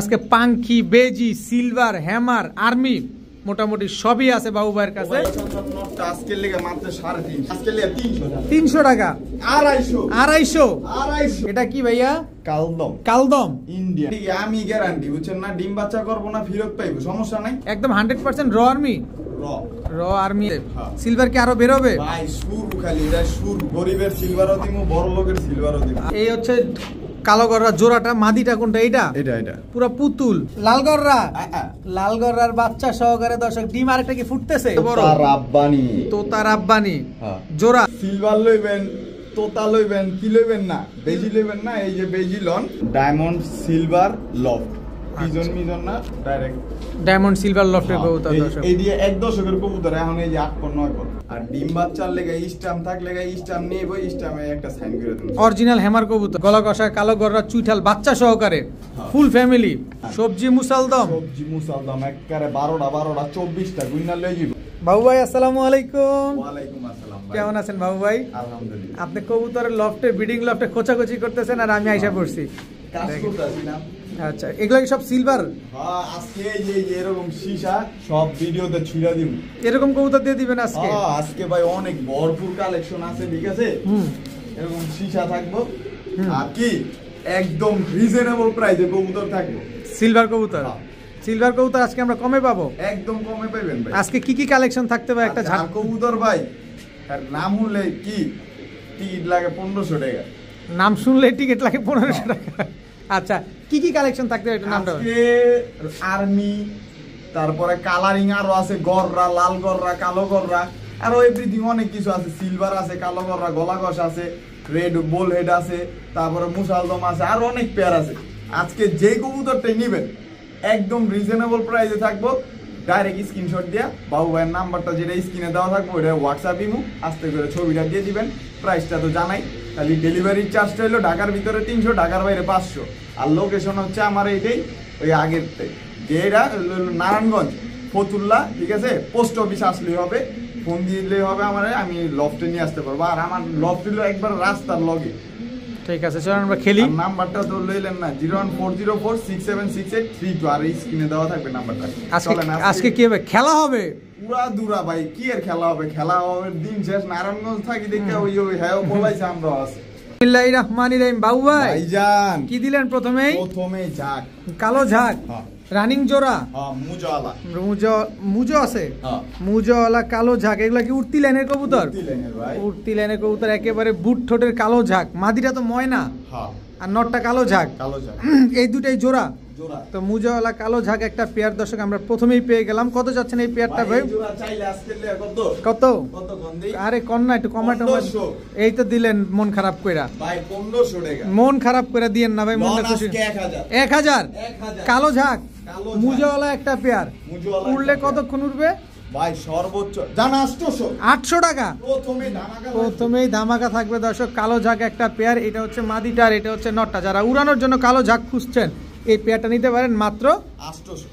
আজকে পাঙ্খি, বেজি, silver, hammer, army মোটামুটি সবই আছে বাবু ভাইয়ের কাছে। আজকের লেগে মাত্র 350, আজকের লেগে 300 টাকা, 250। এটা কি ভাইয়া? কালদম। কালদম ইন্ডিয়া। আমি গ্যারান্টি, বুঝছেন না, ডিম বাচ্চা করবো না, ফেরত পাইবো, সমস্যা নাই। একদম 100% র আর্মি। র আর্মি। সিলভার কি আরো বের হবে? ভাই শুরু, খালি এটা শুরু। গরিবের সিলভারও দিমু, বড় লোকের সিলভারও দিমু। এই হচ্ছে কালো গররা জোড়াটা। মাদিটা কোনটা? এটা এটা পুরো পুতুল। লাল গররা, লাল গররার বাচ্চা সহকারে দর্শক ডিম আরেকটা কি ফুটতেছে? তোতা রাব্বানি জোড়া। সিলভার লইবেন, তোতা লইবেন, কি লইবেন না, বেজি লইবেন না, এই যে বেজি লন, ডায়মন্ড সিলভার লফট, পিজন মিজন না, ডাইরেক্ট ডায়মন্ড সিলভার লফটের কবুতর দর্শক। এই দিয়ে 1 দশকের কবুতর, এখন এই যে 8 পর 9 পর। আর ডিম বাচ্চার লেগে স্টাম্প থাকলে স্টাম্প নিয়ে বই, স্টাম্পে একটা সাইন করে দেন। অরিজিনাল হ্যামার কবুতর, গলা কষা, কালো গররা, চুইঠাল বাচ্চা সহকারে, ফুল ফ্যামিলি। সবজি মুসালদম, সবজি মুসালদম একবারে 12টা 24টা গুইনা লই যাব। বাবু ভাই আসসালামু আলাইকুম। ওয়ালাইকুম আসসালাম ভাই। কেমন আছেন বাবু ভাই? আলহামদুলিল্লাহ। আপনি কবুতরের লফটে, ব্রিডিং লফটে খোঁচাখুচি করতেছেন আর আমি আইসা পড়ছি। কাজ করতেছি না। আচ্ছা, এগুলো কি সব সিলভার? হ্যাঁ, আজকে এই যে এরকম সীসা সব ভিডিওতে ছুঁড়া দিব। এরকম কবুতর দিয়ে দিবেন আজকে? হ্যাঁ, আজকে ভাই অনেক ভরপুর কালেকশন আছে, ঠিক আছে? এরকম সীসা থাকবো, আর কি একদম রিজনেবল প্রাইসে কবুতর থাকবো। সিলভার কবুতর, সিলভার কবুতর আজকে আমরা কমে পাবো, একদম কমে পাবেন ভাই। আজকে কি কি কালেকশন থাকতে পারে? একটা ঝাড় কবুতর ভাই, আর নাম হলে কি টিকিট লাগে 1500 টাকা। নাম শুনলে টিকিট লাগে 1500 টাকা। আচ্ছা, কি কি কালেকশন থাকতে পারে? নামটা আজকে আর্মি, তারপরে কালারিং আরো আছে, গররা, লাল গররা, কালো গররা, আরো এভরিথিং অনেক কিছু আছে। সিলভার আছে, কালো গররা, গলা কষ আছে, রেড বোল হেড আছে, তারপরে মুসালদম আছে, আর অনেক পেয়ার আছে। আজকে যে কবুতরটাই নিবেন একদম রিজনেবল প্রাইসে থাকবো। ডাইরেক্ট স্ক্রিনশট দিয়া বাবু ভাইয়ের নাম্বারটা যেটা স্ক্রিনে দেওয়া থাকবো ওটা হোয়াটসঅ্যাপ ইমো, আস্তে করে ছবিটা দিয়ে দিবেন। প্রাইসটা তো জানাই, খালি ডেলিভারি চার্জটা হলো ঢাকার ভিতরে 300, ঢাকার বাইরে 500। আর লোকেশন হচ্ছে আমার এইটাই, ওই আগের যে এটা নারায়ণগঞ্জ ফতুল্লা, ঠিক আছে? পোস্ট অফিস আসলেই হবে, ফোন দিলেই হবে আমার, আমি লফটে নিয়ে আসতে পারবো। আর আমার লফট হলো একবার রাস্তার লগে। ঠিক আছে, চলুন আমরা খেলি। নাম্বারটা তো লইলেন না, 01404676832, আর এই স্ক্রিনে দেওয়া থাকবে নাম্বারটা। আজকে কি হবে? খেলা হবে পুরা দুরা ভাই। কি এর খেলা হবে? খেলা হবে দিন শেষ। নারায়ণগঞ্জ থাকি দেখে ওই হ্যাঁ বলাইছে আমরা আছে। বিসমিল্লাহির রহমানির রহিম। বাবু ভাই ভাইজান কি দিলেন প্রথমেই? প্রথমে ঝাক, কালো ঝাক, রানিং জোড়া, মুজওয়ালা, মুজো আছে, মুজওয়ালা কালো ঝাক। এগুলা কি উঠতি লাইনের কবুতর? উঠতি লাইনের কবুতর, একেবারে বুট ঠোঁটের কালো ঝাক। মাদিটা তো ময়না, আর নটটা কালো ঝাক। এই দুটাই জোড়া। তো মুজওয়ালা কালো ঝাক একটা পেয়ার দর্শক আমরা প্রথমেই পেয়ে গেলাম। কত যাচ্ছেন এই পেয়ারটা ভাই? কত? আরে কন্যা একটু কমাটো। এই তো দিলেন মন খারাপ কইরা ভাই, 1500 টাকা। মন খারাপ করে দিয়েন না ভাই, মনটা খুশি। 1000 কালো ঝাক মুজওয়ালা একটা পেয়ার। উড়লে কতক্ষণ উঠবে ভাই? সর্বোচ্চ জানা 800 টাকা। প্রথমেই ধামাকা থাকবে দর্শক। কালো ঝাক একটা পেয়ার, এটা হচ্ছে মাদিটা আর এটা হচ্ছে নটটা। যারা উড়ানোর জন্য কালো ঝাক খুঁজছেন এই পেয়ারটা নিতে পারেন মাত্র 800।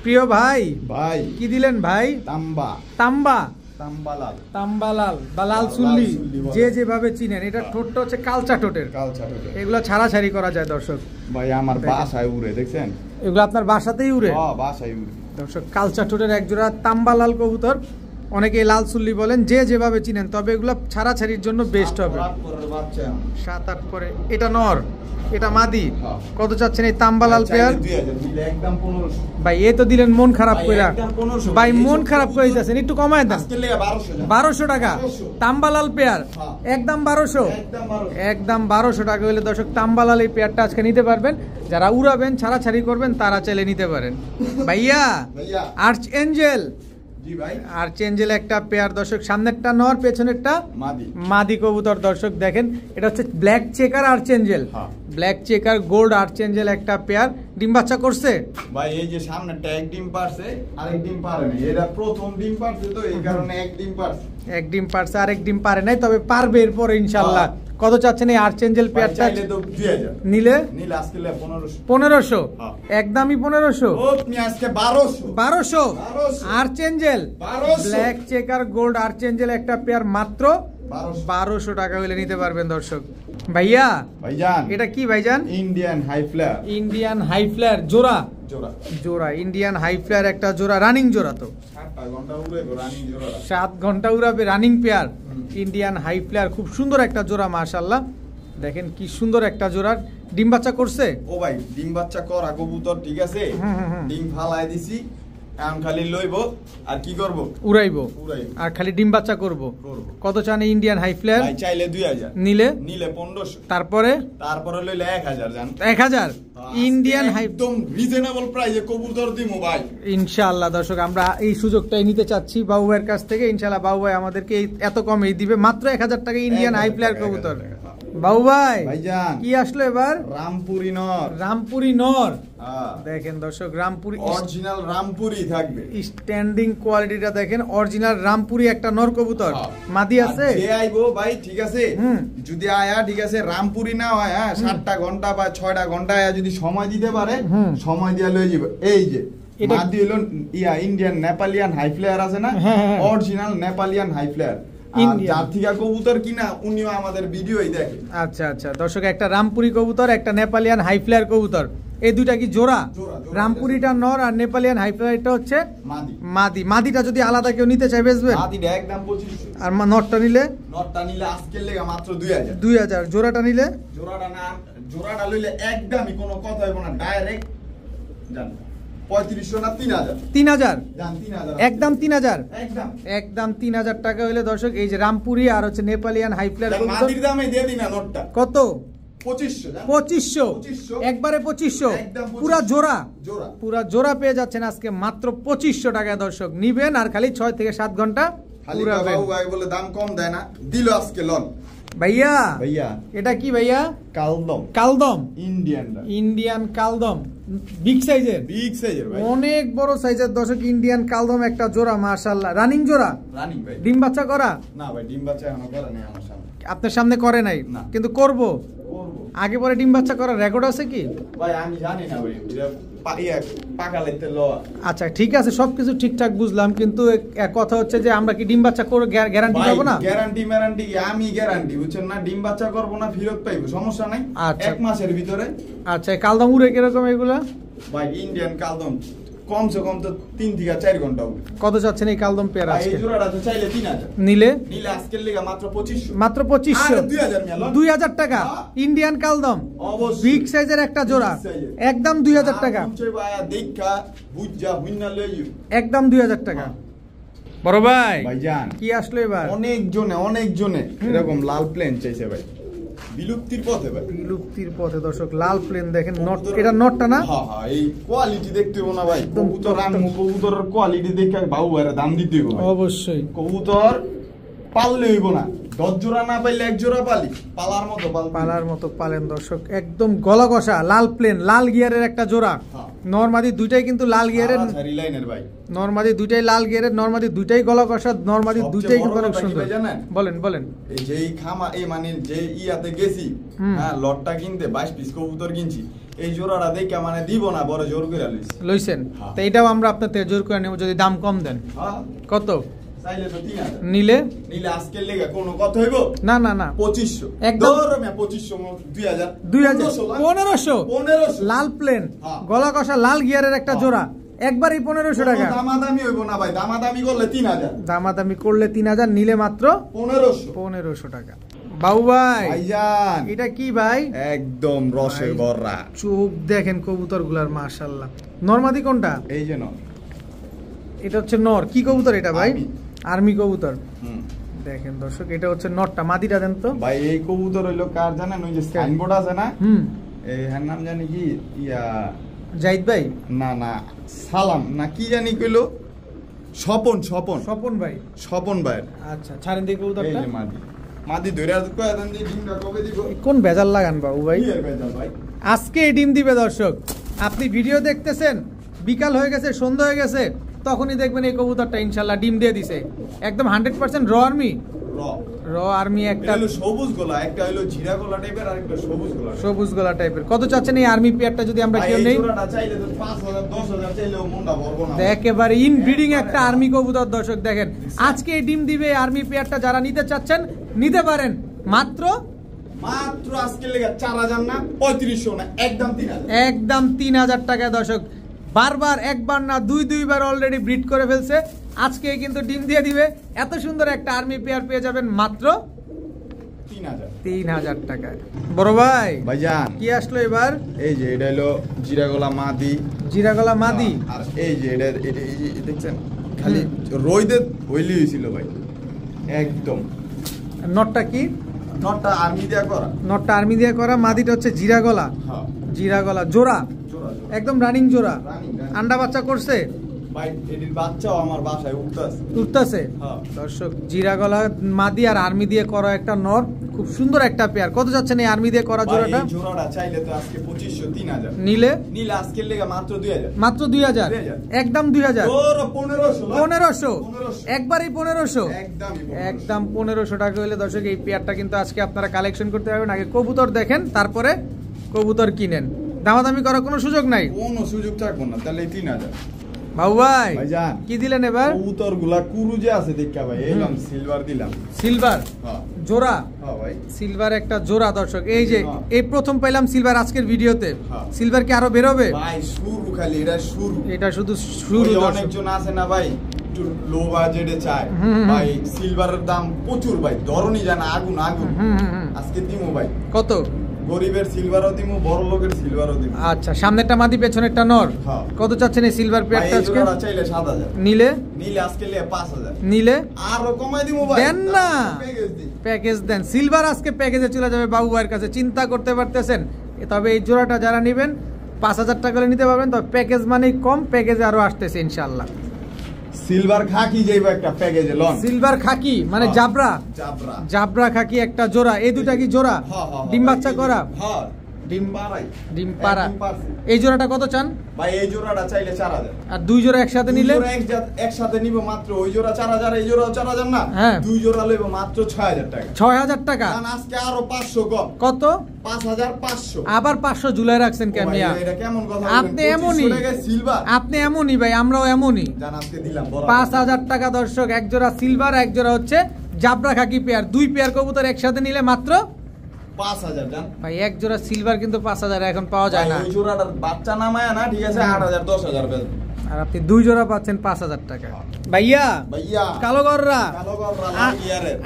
প্রিয় ভাই, ভাই কি দিলেন ভাই? তাম্বা, তাম্বা, তাম্বালাল, তাম্বালাল বা লাল চুল্লি, যে যেভাবে চিনেন। এটা ঠোঁটটা হচ্ছে কালচা ঠোঁটের। এগুলো ছাড়াছাড়ি করা যায় দর্শক। ভাই আমার বাসায় উড়ে, দেখছেন? এগুলো আপনার বাসাতেই উড়ে? হ্যাঁ, বাসায় উড়ে দর্শক। কালচা ঠোঁটের একজোড়া তাম্বালাল কবুতর, অনেকে লাল চুল্লি বলেন, যে যেভাবে চিনেন। তবে এগুলো ছাড়াছাড়ির জন্য বেস্ট হবে। 7-8 পরে। এটা নর, এটা মাদি। কত চাচ্ছেন এই তাম্বালাল পেয়ার? ভাই এ তো দিলেন মন খারাপ কইরা ভাই, মন খারাপ করে দিতেছেন, একটু কমায় দেন। 1200 টাকা তাম্বালাল পেয়ার, একদম 1200, একদম 1200 টাকা হলে দর্শক তাম্বালাল এই পেয়ারটা আজকে নিতে পারবেন। যারা উড়াবেন, ছাড়াছাড়ি করবেন, তারা চাইলে নিতে পারেন। ভাইয়া আর্চ এঞ্জেল, আর্চ এঞ্জেল একটা পেয়ার দর্শক। সামনেরটা নর, পেছনেরটা মাদি কবুতর দর্শক। দেখেন এটা হচ্ছে black checker arch Angel, black checker gold arch Angel একটা পেয়ার। ডিম বাচ্চা করছে ভাই? এই যে সামনেটা এক ডিম পারছে, আরেক ডিম পারে না। এটা প্রথম ডিম পারছে, তো এই কারণে এক ডিম পারছে। এক ডিম পারছে, আরেক ডিম পারে নাই, তবে পারবে এরপরে ইনশাআল্লাহ। কত চাচ্ছেন এই আর্চ এঞ্জেল পেয়ারটা? নিলে আজকে 1500, একদমই 1500। আজকে 1200 arch Angel black checker gold arch Angel একটা পেয়ার মাত্র 1200 টাকা হলে নিতে পারবেন দর্শক। ভাইয়া ভাইজান এটা কি ভাইজান? Indian high flyer. Indian high flyer জোড়া জোড়া জোড়া ইন্ডিয়ান হাই ফ্লায়ার একটা জোড়া, রানিং জোড়া তো 7 ঘন্টা উড়ে রানিং জোড়া, 7 ঘন্টা উড়াবে running pair Indian high flyer. খুব সুন্দর একটা জোড়া মাশাআল্লাহ, দেখেন কি সুন্দর একটা জোড়ার। ডিম বাচ্চা করছে? ও ভাই ডিম বাচ্চা করা কবুতর, ঠিক আছে, ডিম ফালাই দিছি, এখন খালি লইব আর কি করব, উড়াইবো আর খালি ডিম বাচ্চা করব। কত চান ইন্ডিয়ান হাই ফ্লায়ার? ভাই চাইলে 2000, নিলে 1500, তারপরে লইলে 1000 জান। 1000 ইন্ডিয়ান হাই, একদম রিজনেবল প্রাইসে কবুতর দিমু ভাই ইনশাআল্লাহ। দর্শক আমরা এই সুযোগটাই নিতে চাচ্ছি বাবু ভাইয়ের কাছ থেকে, ইনশাআল্লাহ বাবু ভাই আমাদেরকে এত কমেই দিবে, মাত্র 1000 টাকা ইন্ডিয়ান হাই ফ্লায়ার কবুতর। বাবু ভাই ভাইজান কি আসলো এবার? রামপুরি নর। রামপুরি নর, দেখেন দর্শক রামপুরি অরিজিনাল রামপুরি থাকবে, স্ট্যান্ডিং কোয়ালিটিটা দেখেন, অরিজিনাল রামপুরি একটা নর কবুতর। মাদি আছে? যে আইবো ভাই, ঠিক আছে, যদি আয়া, ঠিক আছে, রামপুরি না হয়, হ্যাঁ 7টা ঘন্টা বা 6টা ঘন্টা আয়া যদি সময় দিতে পারে, সময় দিয়া লই যাবে। এই যে মাদি হলো ইন্ডিয়ান নেপালিয়ান হাই ফ্লায়ার আছে না, অরিজিনাল নেপালিয়ান হাই ফ্লায়ার। যার থেকে কবুতর কিনা উনিও আমাদের ভিডিওই দেখে। আচ্ছা আচ্ছা দর্শক, একটা রামপুরি কবুতর, একটা নেপালিয়ান হাই ফ্লায়ার কবুতর, এই দুইটা কি জোড়া? রামপুরিটা নর আর নেপালিয়ান হাই ফ্লায়ারটা হচ্ছে মাদি। মাদিটা যদি আলাদা কেউ নিতে চায় বেচবেন? মাদিটা একদম 2500। আর নরটা নিলে? নরটা নিলে আজকের লেগা মাত্র 2000। 2000। জোড়াটা নিলে? জোড়াটা লইলে একদমই কোনো কথা হইব না, ডাইরেক্ট জান 3500 না 3000। 3000 জান, 3000 একদম 3000 একদম 3000 টাকা হইলে দর্শক এই যে রামপুরি আর হচ্ছে নেপালিয়ান হাই ফ্লায়ার কবুতর। মাদির দামে দিয়ে দিনা নটটা। কত? 2500। একবারে 2500 পুরা জোড়া। পুরা জোড়া পেয়ে যাচ্ছেন আজকে মাত্র 2500 টাকা। দর্শক নিবেন আর খালি 6 থেকে 7 ঘন্টা উড়াবেন। বাবু ভাই বলে দাম কম দেয় না, দিল আজকে লন। ভাইয়া এটা কি ভাইয়া? কালদম ইন্ডিয়ান কালদম, বিগ সাইজের ভাই, অনেক বড় সাইজের। দর্শক ইন্ডিয়ান কালদম একটা জোড়া মাশাআল্লাহ, রানিং জোড়া। রানিং ভাই। ডিম বাচ্চা করা? না ভাই ডিম বাচ্চা এখনো করে নাই আমার সামনে। আপনার সামনে করে নাই, কিন্তু করব। আগে পরে ডিম বাচ্চা করার রেকর্ড আছে কি ভাই? আমি জানি না ভাই, পাকালাইতে ল। আচ্ছা ঠিক আছে, সবকিছু ঠিকঠাক বুঝলাম, কিন্তু কথা হচ্ছে যে আমরা কি ডিম বাচ্চা করে গ্যারান্টি পাবো না? গ্যারান্টি আমি গ্যারান্টি, বুঝছেন না, ডিম বাচ্চা করবো না, ফেরত পাইবো, সমস্যা নাই 1 মাসের ভিতরে। আচ্ছা কালদম উড়ে কিরকম এগুলা? ভাই ইন্ডিয়ান কালদম কমসে কম তো 3 থেকে 4 ঘন্টা উড়ে। কত যাচ্ছেন এই কালদম পেয়ার আজকে? এই জোড়াটা তো চাইলে 3000, নিলে আজকের লেগা মাত্র 2500। মাত্র 2500। 2000 টাকা ইন্ডিয়ান কালদম, বিগ সাইজের একটা জোড়া, একদম 2000 টাকা। দেখা বুঝা হুইনা লইও, একদম 2000 টাকা। বড় ভাই ভাইজান কি আসলো এবার? অনেক জনে এরকম লাল প্লেন চাইছে ভাই, বিলুপ্তির পথে ভাই, বিলুপ্তির পথে। দর্শক লাল প্লেন দেখেন, নট, এটা নটটা না? হ্যাঁ হ্যাঁ, এই কোয়ালিটি দেখতে হবে না ভাই, কবুতর কবুতরের কোয়ালিটি দেখে বাবু ভাইরা দাম দিতে হবে অবশ্যই। কবুতর পাললে হইব না, 10 জোড়া না পাইলে 1 জোড়া পালি, পালার মতো পালেন। দর্শক একদম গলা কষা লাল প্লেন, লাল গিয়ারের একটা জোড়া। নরমাদি দুইটাই কিন্তু লাল গিয়ারের, ভাই নরমাদি দুইটাই লাল গিয়ারের, নরমাদি দুইটাই গলা কষা, নরমাদি দুইটাই কিন্তু অনেক সুন্দর। বলেন এই যে মানে যে ইয়াতে গেছি, হ্যাঁ লটটা কিনতে 22 পিস কবুতর কিনছি, এই জোড়াটা দেখে মানে দিব না, বড় জোর করে লইছেন। তো এটাও আমরা আপনার থেকে জোর করে নেব যদি দাম কম দেন। কত চাইলে তো 3000, নিলে আজকের লেগে কোনো কথা হইব না? 2500 একদম 2500 2000 1500 লাল প্লেন গলা কষা লাল গিয়ারের একটা জোড়া, একবারই 1500 টাকা। দামাদামি হইব না ভাই, দামাদামি করলে 3000, দামাদামি করলে 3000, নিলে মাত্র 1500 টাকা। বাবু ভাই ভাইজান এটা কি ভাই? একদম রসের বড়া, চোখ দেখেন কবুতর গুলার মাশাআল্লাহ। নরমাদি কোনটা? এই যে নর, এটা হচ্ছে নর। কি কবুতর এটা ভাই? আর্মি কবুতর। দেখেন দর্শক এটা হচ্ছে নরটা, মাদিটা দেন তো ভাই। এই কবুতর হইলো কার জানেন? ওই যে সাইনবোর্ড আছে না, এই এর নাম জানি কি, জাহিদ ভাই না সালাম না কি জানি কইলো, স্বপন ভাই, স্বপন ভাই। আচ্ছা ছাড়েন দেখি কবুতরটা। এই যে মাদি ধরে কয় দেন যে ডিমটা কবে দিব? কোন ভেজাল লাগান বাবু ভাই? কি এর ভেজাল ভাই? আজকে ডিম দিবে দর্শক। আপনি ভিডিও দেখতেছেন, বিকাল হয়ে গেছে, সন্ধ্যা হয়ে গেছে, তখনই দেখবেন এই কবুতরটা ইনশাআল্লাহ ডিম দিয়ে দিছে। একদম 100% র আর্মি, র আর্মি। একটা হলো সবুজ গলা, একটা হলো জিরা গলা টাইপের, আর একটা সবুজ গলা টাইপের। কত চাচ্ছেন এই আর্মি পেয়ারটা যদি আমরা কেউ নেই? এই জোড়াটা চাইলে তো 5000 10000 চাইলেও মনটা ভরবো না। একেবারে ইনব্রিডিং একটা আর্মি কবুতর। দর্শক দেখেন আজকে এই ডিম দিবে আর্মি পেয়ারটা, যারা নিতে চাচ্ছেন নিতে পারেন মাত্র মাত্র আজকে লেগে 4000 না 3500 না একদম 3000 একদম 3000 টাকায় দর্শক। বারবার একবার না দুইবার অলরেডি ব্রিড করে ফেলছে, আজকে কিন্তু ডিম দিয়ে দিবে। এত সুন্দর একটা আর্মি পেয়ার পেয়ে যাবেন মাত্র 3000 টাকায়। বড় ভাই ভাইজান কি আসলো এবার? এই যে এটা হলো জিরাগলা মাদি। জিরাগলা মাদি। আর এই যে এটা দেখছেন খালি রইদে হইলি হইছিল ভাই একদম। নটটা কি? নটটা আর্মি দিয়া করা। নটটা আর্মি দিয়ে করা, মাদিটা হচ্ছে জিরাগলা। হ্যাঁ জিরাগলা জোড়া, একদম রানিং জোড়া। রানিং। আন্ডা বাচ্চা করছে ভাই এটির বাচ্চাও আমার বাসায় উঠতেছে। হ্যাঁ দর্শক জিরাগলা মাদি আর আর্মি দিয়ে করা একটা নর, খুব সুন্দর একটা পেয়ার। কত যাচ্ছেন এই আর্মি দিয়ে করা জোড়াটা? এই জোড়াটা চাইলে তো আজকে 2500 3000 নিলে আজকে লেগে মাত্র 2000। মাত্র 2000 একদম 2000 ওর 1500 একবারই 1500 একদমই একদম 1500 টাকা হলে দর্শক এই পেয়ারটা কিন্তু আজকে আপনারা কালেকশন করতে পারবেন। আগে কবুতর দেখেন, তারপরে কবুতর কিনেন। দামাদামি করার কোনো সুযোগ নাই, কোনো সুযোগ থাকবো না। তাহলে 3000 বাবু ভাই ভাইজান কি দিলেন এবার? কবুতরগুলা কুরুজে আছে দেখা ভাই, এলাম সিলভার দিলাম। সিলভার হ্যাঁ জোড়া। হ্যাঁ ভাই সিলভার একটা জোড়া দর্শক। এই যে এই প্রথম পাইলাম সিলভার আজকের ভিডিওতে। সিলভার কি আরো বেরোবে? ভাই শুরু খালি, এটা শুরু, এটা শুধু শুরু। অনেকজন আছে না ভাই একটু লো বাজেটে চায় ভাই, সিলভারের দাম প্রচুর ভাই, ধরনি জানা আগুন আগুন। আজকে দিমু ভাই কত? গরিবের সিলভারও দিমু, বড় লোকের সিলভারও দিমু। আচ্ছা সামনেরটা মাদি পেছনেরটা নর। হ্যাঁ। কত চাচ্ছেন এই সিলভার পেয়ারটা আজকে? ভাই চাইলে 7000, নিলে আজকে লিয়ে 5000, নিলে আরো কমাই দিমু ভাই। দেন না, প্যাকেজ দিই, প্যাকেজ দেন। সিলভার আজকে প্যাকেজে চলে যাবে বাবু ভাইয়ের কাছে, চিন্তা করতে পারতেছেন? তবে এই জোড়াটা যারা নেবেন 5000 টাকা করে নিতে পারবেন। তবে প্যাকেজ মানেই কম, প্যাকেজে আরো আসতেছে ইনশাআল্লাহ। সিলভার খাকি যাইবা একটা প্যাকেজে লন। সিলভার খাকি মানে জাবরা, জাবরা খাকি একটা জোড়া। এই দুটা কি জোড়া? ডিম বাচ্চা করা? হ্যাঁ ডিম পাড়াই, ডিম পাড়া। এই জোড়াটা কত চান ভাই? এই জোড়াটা চাইলে 4000। আর দুই জোড়া একসাথে নিলে? একসাথে নিব মাত্র ওই জোড়া 4000, এই জোড়া 4000 না। হ্যাঁ দুই জোড়া লইব মাত্র 6000 টাকা। 6000 টাকা। আজকে আরো 500 কম। কত? 5500। আবার 500 জুলাই রাখছেন কেন মিয়া? এটা কেমন কথা? আপনি এমনই, সিলভার আপনি এমনই ভাই, আমরাও এমনই। জান আজকে দিলাম 5000 টাকা দর্শক। এক জোড়া সিলভার, এক জোড়া হচ্ছে জাবরা খাকি পেয়ার। দুই পেয়ার কবুতর একসাথে নিলে মাত্র 5000 জান ভাই। এক জোড়া সিলভার কিন্তু 5000 এখন পাওয়া যায় না। ওই জোড়াটার বাচ্চা নামায় না, ঠিক আছে 8000 10000 পেয়ে। আর আপনি দুই জোড়া পাচ্ছেন 5000 টাকা। ভাইয়া কালো গররা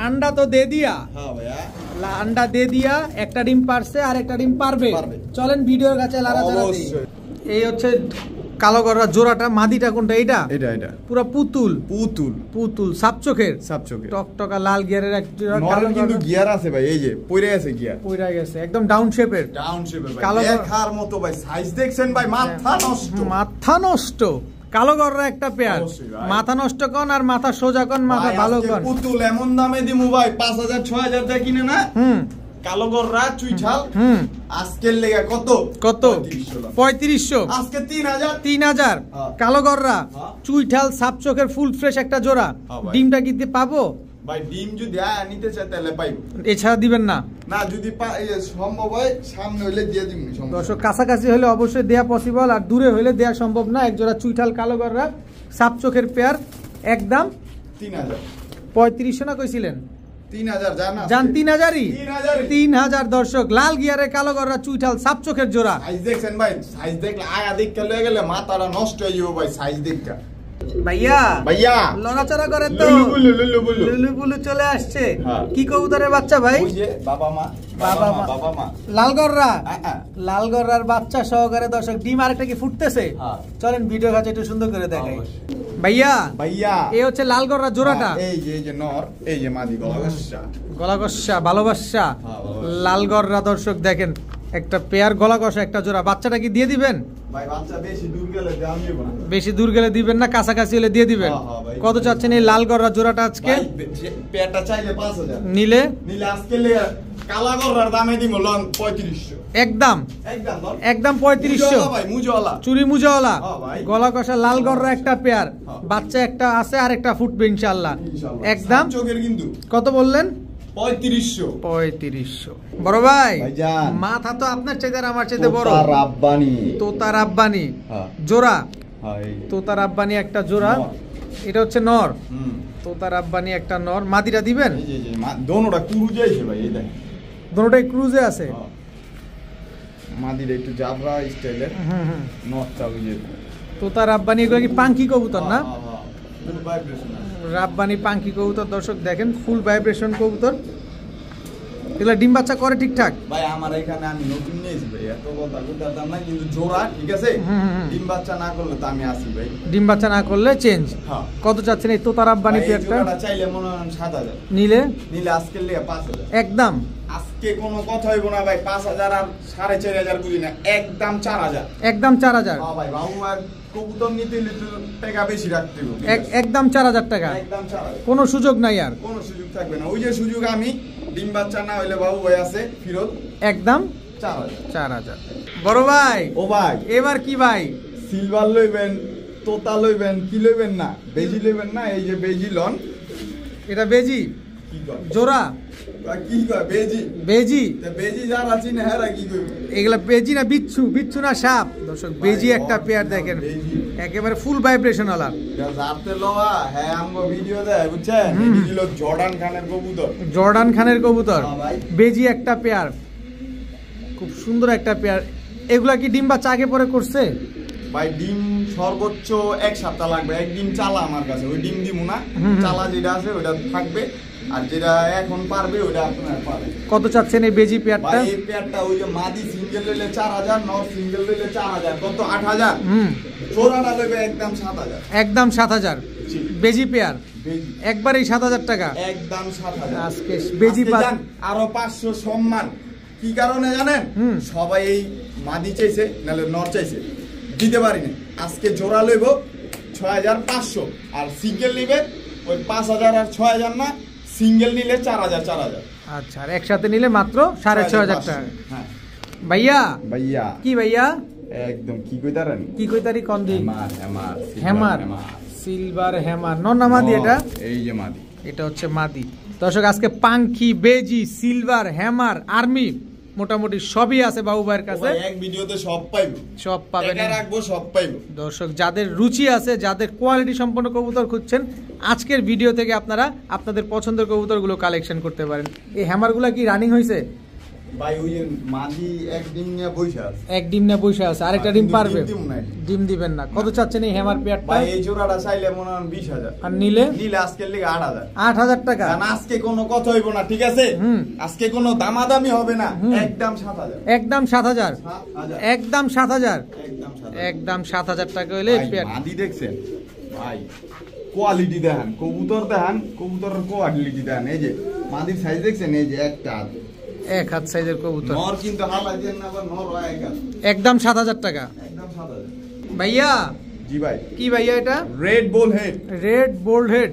আন্ডা তো দে দিয়া। হ্যাঁ ভাইয়া আন্ডা দে দিয়া, একটা ডিম পারছে আর একটা ডিম পারবে। চলেন ভিডিওর কাছে লাড়াচাড়া দিই। এই হচ্ছে কালো গররা জোড়াটা। মাদিটা কোনটা? এটা এটা পুরো পুতুল পুতুল পুতুল সাপচোখের টকটকা লাল গিয়ারের এক জোড়া। কিন্তু গিয়ার আছে ভাই, এই যে পইরা আছে গিয়ার, পইরা গেছে একদম ডাউন শেপের। ভাই কালো দেখার মতো ভাই, সাইজ দেখছেন ভাই, মাথা নষ্ট, মাথা নষ্ট। কালো গররা একটা পেয়ার, মাথা নষ্ট কোন আর মাথা সোজা কোন, মাথা ভালো কোন। পুতুল এমন দামে দিমু ভাই, 5000 6000 টাকা কিনে না। কালো গররা চুইঠাল আজকের লেগে কত? 3500। আজকে 3000 কালো গররা চুইঠাল সাপচোখের ফুল ফ্রেশ একটা জোড়া। ডিমটা কি পাবো ভাই? ডিম যদি নিতে চাই তাহলে পাইবো, এছাড়া দিবেন না। না যদি সম্ভব হয় সামনে হইলে দিয়ে দিমু। দর্শক কাছাকাছি হলে অবশ্যই দেয়া পসিবল, আর দূরে হইলে দেয়া সম্ভব না। এক জোড়া চুইঠাল কালো গররা সাপচোখের পেয়ার, একদম 3000। 3500 না কইছিলেন? 3000 জান 3000ই 3000 দর্শক। লাল গিয়ারে কালো গররা চুইঠাল সাপচোখের জোড়া। সাইজ দেখছেন ভাই? সাইজ দেখলে আয়া দেখতে লয়ে গেলে মাথাটা নষ্ট হয়ে যাবে ভাই। সাইজ দেখতে ভাইয়া লড়াচড়া করে তো, লুলু বুলু চলে আসছে। কি কবুতরের বাচ্চা ভাই? ওই যে বাবা মা লাল গররা, লাল গররার বাচ্চা সহকারে দর্শক। ডিম আরেকটা কি ফুটতেছে? চলেন ভিডিও কাছে একটু সুন্দর করে দেখাই। ভাইয়া এই হচ্ছে লাল গররা জোড়াটা। এই যে নর, এই যে মাদি, গলা কষা ভালোবাসা। লাল গররা দর্শক দেখেন একটা পেয়ার, গলা কষা একটা জোড়া। বাচ্চাটা কি দিয়ে দিবেন? ভাই বাচ্চা বেশি দূর গেলে দাম নিব না। বেশি দূর গেলে দিবেন না, কাছাকাছি হলে দিয়ে দিবেন। কত চাচ্ছেন এই লাল গররা জোড়াটা আজকে? পেয়ারটা চাইলে 5000, নিলে আজকে কালা গররার দামে দিমু লন 3500। একদম 3500 ভাই, মুজওয়ালা চুরি মুজওয়ালা গলা কষা লাল গররা একটা পেয়ার। বাচ্চা একটা আছে আর একটা ফুটবে ইনশাআল্লাহ। একদম চোখের কিন্তু। কত বললেন? 3500। বড় ভাই মাথা তো আপনার চাইতে আর আমার চাইতে বড়। তোতা রাব্বানি জোড়া, তোতা রাব্বানি একটা জোড়া। এটা হচ্ছে নর, তোতা রাব্বানি একটা নর। মাদিরা দিবেন? দোনোটা কুরু যাইছে ভাই, এই দেখেন দুটোটাই ক্রুজে আছে। মাদির একটু জাবরা স্টাইলের নটটা বুঝে। তোতা রাব্বানি এগুলো কি পাঙ্কি কবুতর না? ফুল ভাইব্রেশন রাব্বানি পাঙ্কি কবুতর দর্শক দেখেন, ফুল ভাইব্রেশন কবুতর। এগুলা ডিম বাচ্চা করে ঠিকঠাক? ভাই আমার এখানে আমি নতুন নিয়েছি ভাই, এত কথা বলতাম না, কিন্তু জোড়া ঠিক আছে। ডিম বাচ্চা না করলে তো আমি আসি ভাই। ডিম বাচ্চা না করলে চেঞ্জ। হ্যাঁ। কত চাচ্ছেন এই তোতা রাব্বানি পেয়ারটা? জোড়াটা চাইলে মনে হয় 7000, নিলে আজকে লিয়ে 5000 একদম। আজকে কোনো কথা হইব না ভাই, 5000 আর 4500 বুঝি না, একদম 4000। একদম 4000। হ্যাঁ ভাই, বাবু আর কবুতর নিতে হলে তো টাকা বেশি রাখতে হবে। একদম 4000 টাকা, একদম 4000, কোনো সুযোগ নাই আর, কোনো সুযোগ থাকবে না। ওই যে সুযোগ আমি ডিম বাচ্চা না হইলে বাবু ভাই আছে ফিরত একদম 4000। বড় ভাই, ও ভাই এবার কি ভাই? সিলভার লইবেন, তোতা লইবেন, কি লইবেন না, বেজি লইবেন না? এই যে বেজি লন। এটা বেজি কি কয় জোড়া? কি কয় বেজি? বেজি, বেজি যারা আছে না হেরা কি কইবে? এগুলা বেজি না বিচ্ছু? বিচ্ছু না সাপ? দর্শক বেজি একটা পেয়ার দেখেন, একেবারে ফুল ভাইব্রেশন আলা। যাতে লওয়া হ্যাঁ আমগো ভিডিও দেয় বুঝছেন, এই ছিল জর্ডান খানের কবুতর। জর্ডান খানের কবুতর, হ্যাঁ ভাই। বেজি একটা পেয়ার, খুব সুন্দর একটা পেয়ার। এগুলা কি ডিম বাচ্চা আগে পরে করছে? ভাই ডিম সর্বোচ্চ 1 সপ্তাহ লাগবে। এক ডিম চালা আমার কাছে, ওই ডিম দিমু না, চালা যেটা আছে ওটা থাকবে, আর যেটা এখন পারবে ওটা আপনার পাবে। কত চাচ্ছেন এই বেজি পেয়ারটা? ভাই এই পেয়ারটা ওই যে মাদি সিঙ্গেল লইলে 4000, নর সিঙ্গেল লইলে 4000, কত 8000। জোড়াটা লইবে একদম 7000। একদম 7000 বেজি পেয়ার, বেজি একবারই 7000 টাকা একদম 7000। আজকে বেজি যান আরো 500 সম্মান। কি কারণে জানেন? সবাই এই মাদি চাইছে নালে নর চাইছে, দিতে পারি না। আজকে জোড়া লইব 6500, আর সিঙ্গেল নিবে ওই 5000 আর 6000 না, সিঙ্গেল নিলে 4000। আচ্ছা, আর একসাথে নিলে মাত্র 6500 টাকা। হ্যাঁ ভাইয়া, ভাইয়া কি ভাইয়া একদম কি কইতারেন? কি কইতারি কোন দিন? হ্যামার সিলভার হ্যামার নর না মাদি? এটা এই যে মাদি, এটা হচ্ছে মাদি। দর্শক আজকে পাঙ্খি, বেজি, সিলভার, হ্যামার, আর্মি মোটামুটি সবই আছে বাবু ভাইয়ের কাছে। এক ভিডিওতে সব পাইবো, সব পাবেন, রাখবো সব পাইবো। দর্শক যাদের রুচি আছে, যাদের কোয়ালিটি সম্পন্ন কবুতর খুঁজছেন, আজকের ভিডিও থেকে আপনারা আপনাদের পছন্দের কবুতরগুলো কালেকশন করতে পারেন। এই হ্যামারগুলো কি রানিং হয়েছে? ভাই ওই মাদি এক ডিম নিয়ে বসে আছে, এক ডিম নিয়ে বসে আছে, আরেকটা ডিম পারবে? ডিম দিবেন না। কত চাচ্ছেন এই হ্যামার পেয়ারটা? ভাই এই জোড়াটা চাইলে মনে হয় 20000, আর নিলে আজকের লিগে 8000। 8000 টাকা। আজকে কোনো কথা হইব না, ঠিক আছে? আজকে কোনো দামাদামি হবে না, একদম 7000। একদম 7000, একদম 7000, একদম একদম 7000 টাকা হইলে পেয়ার। মাদি দেখছেন ভাই, কোয়ালিটি দেখেন, কবুতর দেখেন, কবুতরের কোয়ালিটি দেখেন। এই যে মাদির সাইজ দেখছেন, এই যে একটা এক হাত সাইজের কবুতর। নর কিন্তু হালাই দেন না, নর হয় এক হাত। একদম 7000 টাকা। একদম 7000। ভাইয়া, জি ভাই। কি ভাইয়া এটা? রেড বোল হেড। রেড বোল্ড হেড,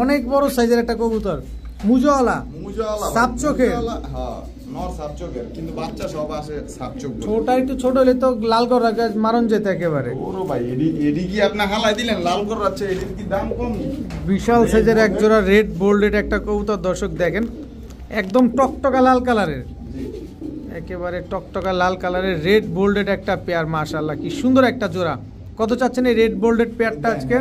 অনেক বড় সাইজের একটা কবুতর, মুজোওয়ালা, সাপ চোখের। হ্যাঁ নর সাপ চোখের, কিন্তু বাচ্চা সব আছে সাপ চোখ। ছোটা একটু ছোট হলে তো লাল করা গাছ মারণ যেত একেবারে। ওরে ভাই এডি কি আপনি হালাই দিলেন লাল করে রাখছে, এডির কি দাম কম? বিশাল সাইজের এক জোড়া রেড বোল্ডেড একটা কবুতর দর্শক দেখেন, একদম টকটকা লাল কালারের, একেবারে টকটকা লাল কালারের রেড বোল্ডেড একটা পেয়ার। মাশাআল্লাহ কি সুন্দর একটা জোড়া। কত চাচ্ছেন এই রেড বোল্ডেড পেয়ারটা আজকে?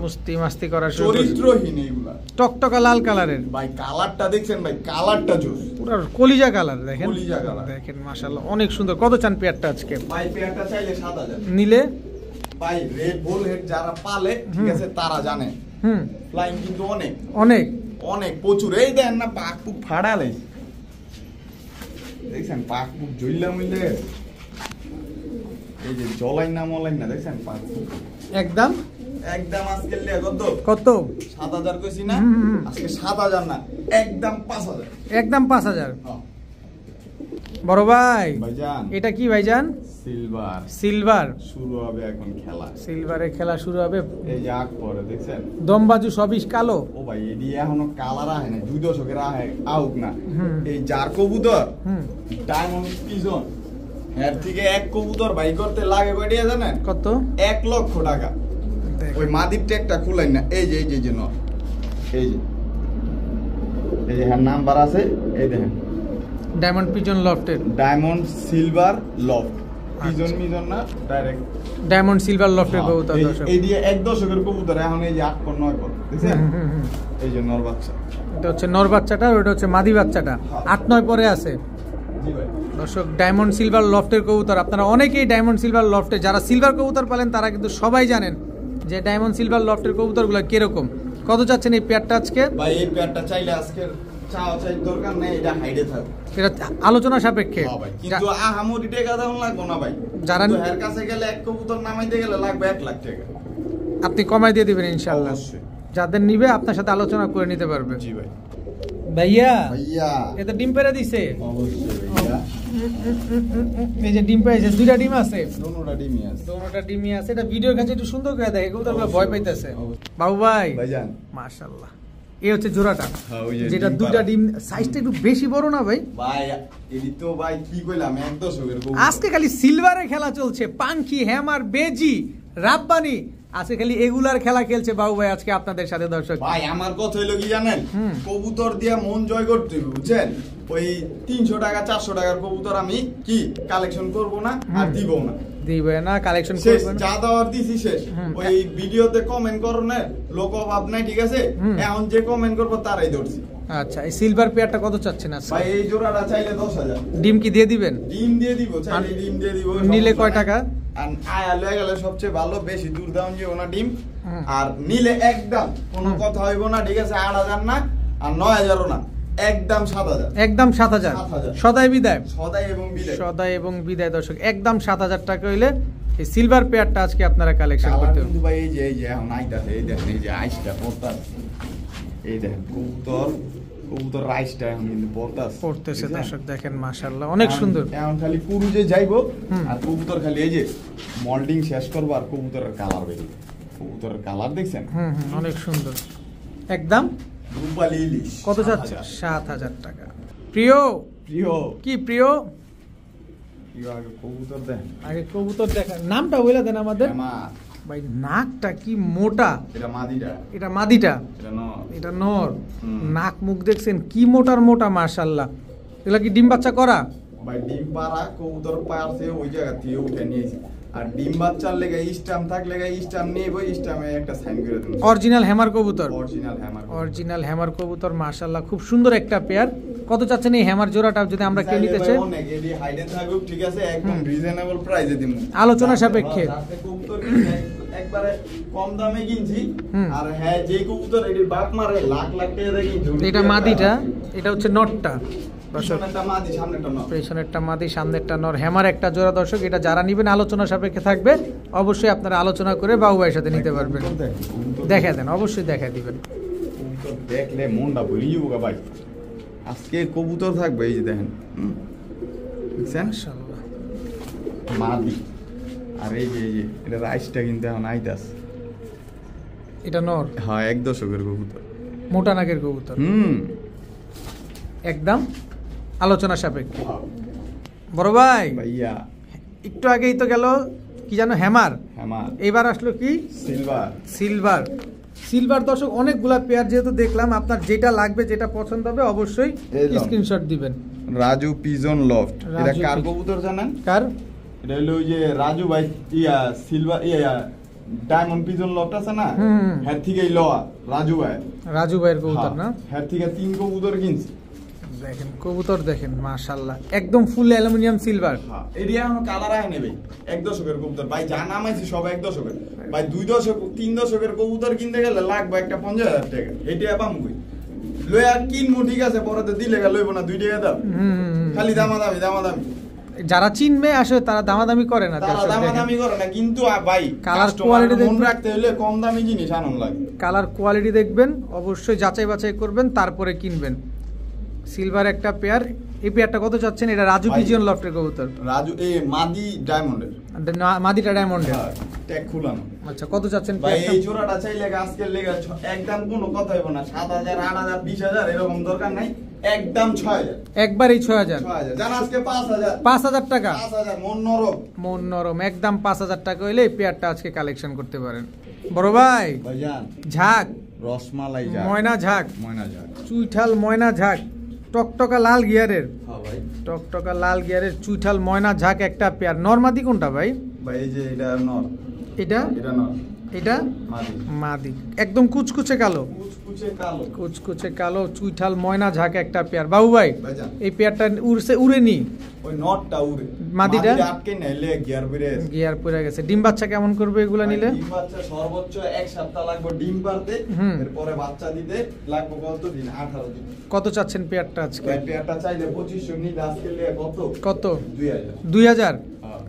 মুস্তি মাস্তি করা শুরু, চরিত্রহীন এইগুলা, টকটকা লাল কালারের। ভাই কালারটা দেখছেন ভাই, কালারটা জোস, পুরো কলিজা কালার দেখেন, কলিজা কালার দেখেন মাশাআল্লাহ অনেক সুন্দর। কত চান পেয়ারটা আজকে? ভাই পেয়ারটা চাইলে 7000, নিলে ভাই রেড বোল হেড যারা পালে ঠিক আছে তারা জানে, ফ্লাইং কিন্তু অনেক অনেক অনেক প্রচুর। এই দেন না পাক পুক ফাড়ালে, দেখছেন পাক পুক জইলা মিলে, এই যে জলাই না মলাই না, দেখছেন পাক পুক একদম আজকে লিয়া কত 7000 কইছি না, আজকে 7000 না, একদম 5000, একদম 5000। বড় ভাই ভাইজান, এটা কি ভাইজান? সিলভার। সিলভার শুরু হবে এখন খেলা, সিলভারের খেলা শুরু হবে। এই যে আগ পরে দেখছেন দমবাজু সবই কালো। ও ভাই এডি এখনো কালার আহে না, 2 দশকের আহে আউক না। এই জার কবুতর ডায়মন্ড পিজন এর থেকে এক কবুতর ভাই করতে লাগে কয়টা জানেন? কত? 1 লক্ষ টাকা। ওই মাদির ট্যাগটা খুলাই না, এই যে নর, এই যে হ্যাঁ নাম্বার আছে, এই দেখেন ডায়মন্ড পিজন লফটের, ডায়মন্ড সিলভার লফট, পিজন মিজন না, ডাইরেক্ট ডায়মন্ড সিলভার লফটের কবুতর এই দর্শক। এই দিয়ে 1 দশকের কবুতর, এখন এই যে 8 পর 9 পর, দেখছেন? এই যে নর বাচ্চা, এটা হচ্ছে নর বাচ্চাটা, ওটা হচ্ছে মাদি বাচ্চাটা, 8-9 পরে আছে জি ভাই। দর্শক। ডায়মন্ড সিলভার লফটের কবুতর, আপনারা অনেকেই ডায়মন্ড সিলভার লফটে যারা সিলভার কবুতর পালেন তারা কিন্তু সবাই জানেন যে ডায়মন্ড সিলভার লফটের কবুতরগুলো কিরকম। কত চাচ্ছেন এই পেয়ারটা আজকে? ভাই এই পেয়ারটা চাইলে আজকে চাই দরকার নেই, এটা হাইডে থাকবে, এটা আলোচনা সাপেক্ষে। হ্যাঁ ভাই, কিন্তু আহামরি টাকা দাম লাগবে না ভাই। যারা- কিন্তু এর কাছে গেলে এক কবুতর নামাইতে গেলে লাগবে 1 লাখ টাকা। আপনি কমাই দিয়ে দিবেন ইনশাআল্লাহ। অবশ্যই। যাদের নিবে আপনার সাথে আলোচনা করে নিতে পারবে। জি ভাই। ভাইয়া ভাইয়া এটা ডিম পেড়ে দিছে, অবশ্যই ভাইয়া, এই যে ডিম পেয়েছে, 2টা ডিম আছে, দোনোটা ডিমই আছে। দোনোটা ডিমই আছে। এটা ভিডিওর কাছে একটু সুন্দর করে দেখে কবুতরগুলো ভয় পাইতেছে। বাবু ভাই ভাইজান, মাশাআল্লাহ, এই হচ্ছে জোড়াটা, হ্যাঁ, ওই যে যেটা ডিম 2টা পাড়া। ডিম, সাইজটা একটু বেশি বড় না ভাই? ভাই এডি তো ভাই কি কইলাম, 1 দশকের কবুতর। আজকে খালি সিলভারে খেলা চলছে, পাঙ্খি, হ্যামার, বেজি, রাব্বানি, আজকে খালি এগুলার খেলা খেলছে বাবু ভাই আজকে আপনাদের সাথে দর্শক। ভাই আমার কথা হইলো কি জানেন, হুম। কবুতর দিয়ে মন জয় করতে হবে, বুঝছেন? ওই 300 টাকা 400 টাকার কবুতর আমি কি কালেকশন করব না আর দিব না, দিবে না, কালেকশন শেষ, করবেন। যা দেওয়ার দিছি শেষ। হুম। ওই ভিডিওতে কমেন্ট করো না, লোক অভাব নাই, ঠিক আছে? হুম। এখন যে কমেন্ট করবো তারাই ধরছি। আচ্ছা, এই সিলভার পেয়ারটা কত চাচ্ছেন আজকে? ভাই এই জোড়াটা চাইলে 10,000, ডিম কি দিয়ে দিবেন? ডিম দিয়ে দিব, চাইলে ডিম দিয়ে দিব। নিলে সমস্যা কয় নাই। টাকা? আর আয়া লয়ে গেলে সবচেয়ে ভালো, বেশি দূর দাম যে ওনা ডিম। হুম। আর নিলে একদম কোনো হুম। কথা হইব না, ঠিক আছে? 8,000 না আর 9,000 না, একদম 7,000। একদম 7,000 7,000 সদাই বিদায়, সদাই এবং বিদায়। সদাই এবং বিদায় দর্শক, একদম 7,000 টাকা হইলে এই সিলভার পেয়ারটা আজকে আপনারা কালেকশন কালার করতে কিন্তু ভাই এই যে এখন আইতাছে, এই দেখেন, এই যে আইসটা পড়তাছে, এই দেখেন কবুতর রাইসটা এখন কিন্তু পড়তেছে দর্শক, দেখেন মাশাআল্লাহ অনেক সুন্দর। এখন খালি পুরুজে যাইবো হুম। আর কবুতর খালি এই যে মল্ডিং শেষ করবো আর কবুতরের কালার বেরিয়ে, কবুতরের কালার দেখছেন? অনেক সুন্দর, একদম। রূপালী ইলিশ কত যাচ্ছে? 7,000 টাকা। প্রিয় প্রিয় কি প্রিয়? প্রিয় আগে কবুতর দেন, আগে কবুতর দেখেন, নামটা বলে দেন আমাদের। আমার ভাই নাকটা কি মোটা, এটা মাদিটা, এটা মাদিটা, এটা নর। এটা নর। হুম। নাক মুখ দেখছেন কি মোটার মোটা, মাশাআল্লাহ। এগুলা কি ডিম বাচ্চা করা? ভাই ডিম পাড়া কবুতর পারছে ওই জায়গা থেকে উঠে নিয়েছি, আর ডিম বাচ্চার লেগে স্টাম থাকলে স্টাম নিয়ে বই স্টামে একটা সাইন করে দেন। অরিজিনাল হ্যামার কবুতর, অরিজিনাল হ্যামার, অরিজিনাল হ্যামার কবুতর, মাশাআল্লাহ খুব সুন্দর একটা পেয়ার। কত চাচ্ছেন এই হ্যামার জোড়াটা যদি আমরা কেউ নিতে চাই? অনেক এডি হাইডেন থাকুক, ঠিক আছে? একদম রিজনেবল প্রাইসে দিমু, আলোচনা সাপেক্ষে। কবুতর কিনছি, একবারে কম দামে কিনছি। হুম। আর হ্যাঁ, যে কবুতর এডির বাপ মারে লাখ লাখ টাকা দিয়ে কিনছি। এটা মাদিটা, এটা হচ্ছে নটটা দর্শক। পিছনেরটা মাদি, সামনেরটা নর। পেছনেরটা মাদি, সামনেরটা নর, হ্যামার একটা জোড়া দর্শক। এটা যারা নিবেন আলোচনা সাপেক্ষে থাকবে, অবশ্যই আপনারা আলোচনা করে বাবু ভাইয়ের সাথে নিতে পারবেন। দেখা দেন, অবশ্যই দেখা দিবেন। কবুতর দেখলে মনটা ভরে যাবো গা ভাই। আজকে কবুতর থাকবে, এই যে দেখেন, দেখছেন? মাশাআল্লাহ। মাদি। আর এই যে এটা রাইসটা কিন্তু এখন আইতাছে। এটা নর, হ্যাঁ, 1 দশকের কবুতর। মোটা নাকের কবুতর, একদম আলোচনা সাপেক্ষে। বড় ভাই ভাইয়া একটু আগেই তো গেল কি জানো হ্যামার, হ্যামার, এবার আসলো কি সিলভার। সিলভার। সিলভার দর্শক অনেকগুলা পেয়ার যেহেতু দেখলাম, আপনার যেটা লাগবে যেটা পছন্দ হবে অবশ্যই এই নাও। স্ক্রিনশট দিবেন। রাজু পিজন লফট, এটা রাজু কার পিজন। কবুতর জানেন? কার? এটা হলো ওই যে রাজু ভাই সিলভার ডায়মন্ড পিজন লফট আছে না, হুম। হ্যাঁ থেকেই লওয়া রাজু ভাই। রাজু ভাইয়ের কবুতর না? হ্যাঁ থেকে 3 কবুতর কিনছি। দেখেন কবুতর দেখেন মাশাআল্লাহ, একদম ফুল অ্যালুমিনিয়াম সিলভার। হ্যাঁ, এরিয়া এখনো কালার আয় নেবে। 1 দশকের কবুতর ভাই, যা নামাইছি সব 1 দশকের ভাই। 2 দশক 3 দশকের কবুতর কিনতে গেলে লাগবে একটা 50,000 টাকা। এটা পাম কই লই আর কিনবো, ঠিক আছে? পরে তো দিলে গেল লইব না, 2 টাকা দাও, খালি দামাদামি। যারা চিনবে আসলে তারা দামাদামি করে না। তারা দামাদামি করে না, কিন্তু ভাই কালার কাস্টমার কোয়ালিটি মন রাখতে হলে কম দামি জিনিস আনন্দ লাগে। কালার কোয়ালিটি দেখবেন, অবশ্যই যাচাই বাছাই করবেন, তারপরে কিনবেন। সিলভার একটা পেয়ার, এই পেয়ারটা কত চাচ্ছেন? এটা রাজু ভাই, পিজিয়ন লফটের কবুতর, রাজু মাদি ডায়মন্ডের, মাদিটা ডায়মন্ডের। ট্যাগ খুলানো। আচ্ছা, কত চাচ্ছেন ভাই পেয়ারটা? এই জোড়াটা চাইলে আজকের লেগে একদম কোনো কথা হইব না। 7,000 8,000 20,000 এরকম দরকার নাই, একদম 6,000। একবার এই 6,000 জান আজকে 5,000 5,000 টাকা। 5,000 মন নরম। মন নরম, একদম 5,000 টাকা হইলে এই পেয়ারটা আজকে কালেকশন করতে পারেন। বড় ভাই ভাইজান ঝাক, রসমালাই যা, ময়না ঝাক, ময়না যা, চুইঠাল ময়না ঝাক, টকটকা লাল গিয়ারের, হ্যাঁ ভাই টকটকা লাল গিয়ারের চুইঠাল ময়না ঝাঁক একটা পেয়ার। নরমাদি কোনটা ভাই? ভাই এই যে এটা নর, এটা এটা নর, এটা মাদি। মাদি, একদম কুচকুচে কালো, কুচকুচে কালো, কুচকুচে কালো চুইঠাল ময়না ঝাঁক একটা পেয়ার। বাবু ভাই ভাইজান এই পেয়ারটা উড়েনি, ওই নটটা উড়ে, মাদিটা আটকে নাইলে গিয়ার বেরে গিয়ার পড়ে গেছে। ডিম বাচ্চা কেমন করবে এগুলা নিলে? ডিম বাচ্চা সর্বোচ্চ 1 সপ্তাহ লাগবে ডিম পারতে, এরপরে বাচ্চা দিতে লাগবে কত দিন? 18 দিন। কত চাচ্ছেন পেয়ারটা আজকে? ভাই পেয়ারটা চাইলে 2500 নিলে আজকে নিয়ে কত? কত? 2000। 2000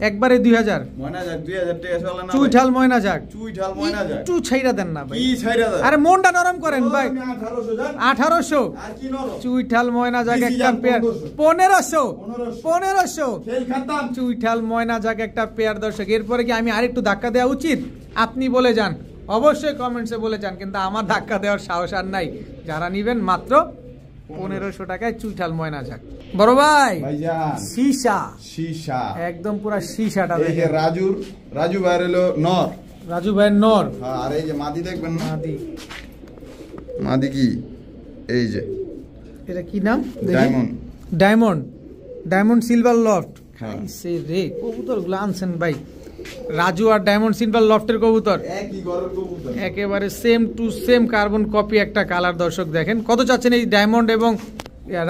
একবারে 2000? ময়না যাক 2000 টাকা চলে না? চুইঠাল ময়না যাক, চুইঠাল ময়না যাক একটু ছাইরা দেন না ভাই। কি ছাইরা দেন? আরে মনটা নরম করেন ভাই। 1800 জান, 1800 আর কি নরম? চুইঠাল ময়না যাক বেশি একটা যান, পেয়ার 1500 1500 খেল খাতাম। চুইঠাল ময়না যাক একটা পেয়ার। দর্শক এরপরে কি আমি আরেকটু ধাক্কা দেওয়া উচিত? আপনি বলে যান, অবশ্যই কমেন্টসে বলে যান, কিন্তু আমার ধাক্কা দেওয়ার সাহস আর নাই। যারা নিবেন মাত্র 1500 টাকায় চুইঠাল ময়না যাক। বড় ভাই ভাইজান সীসা, সীসা একদম পুরা সীসাটা এই যে দেখেন। রাজু ভাই হলো নর, রাজু ভাইয়ের নর। হ্যাঁ, আর এই যে মাদি দেখবেন না? মাদি, মাদি কি এই যে এটা কি নাম? Diamond, diamond, diamond silver loft. হ্যাঁ। সে রে কবুতর গুলো আনছেন ভাই, রাজু আর ডায়মন্ড সিলভার লফটের কবুতর একই ঘরের কবুতর, একেবারে same to same carbon copy একটা কালার। দর্শক দেখেন কত চাচ্ছেন এই ডায়মন্ড এবং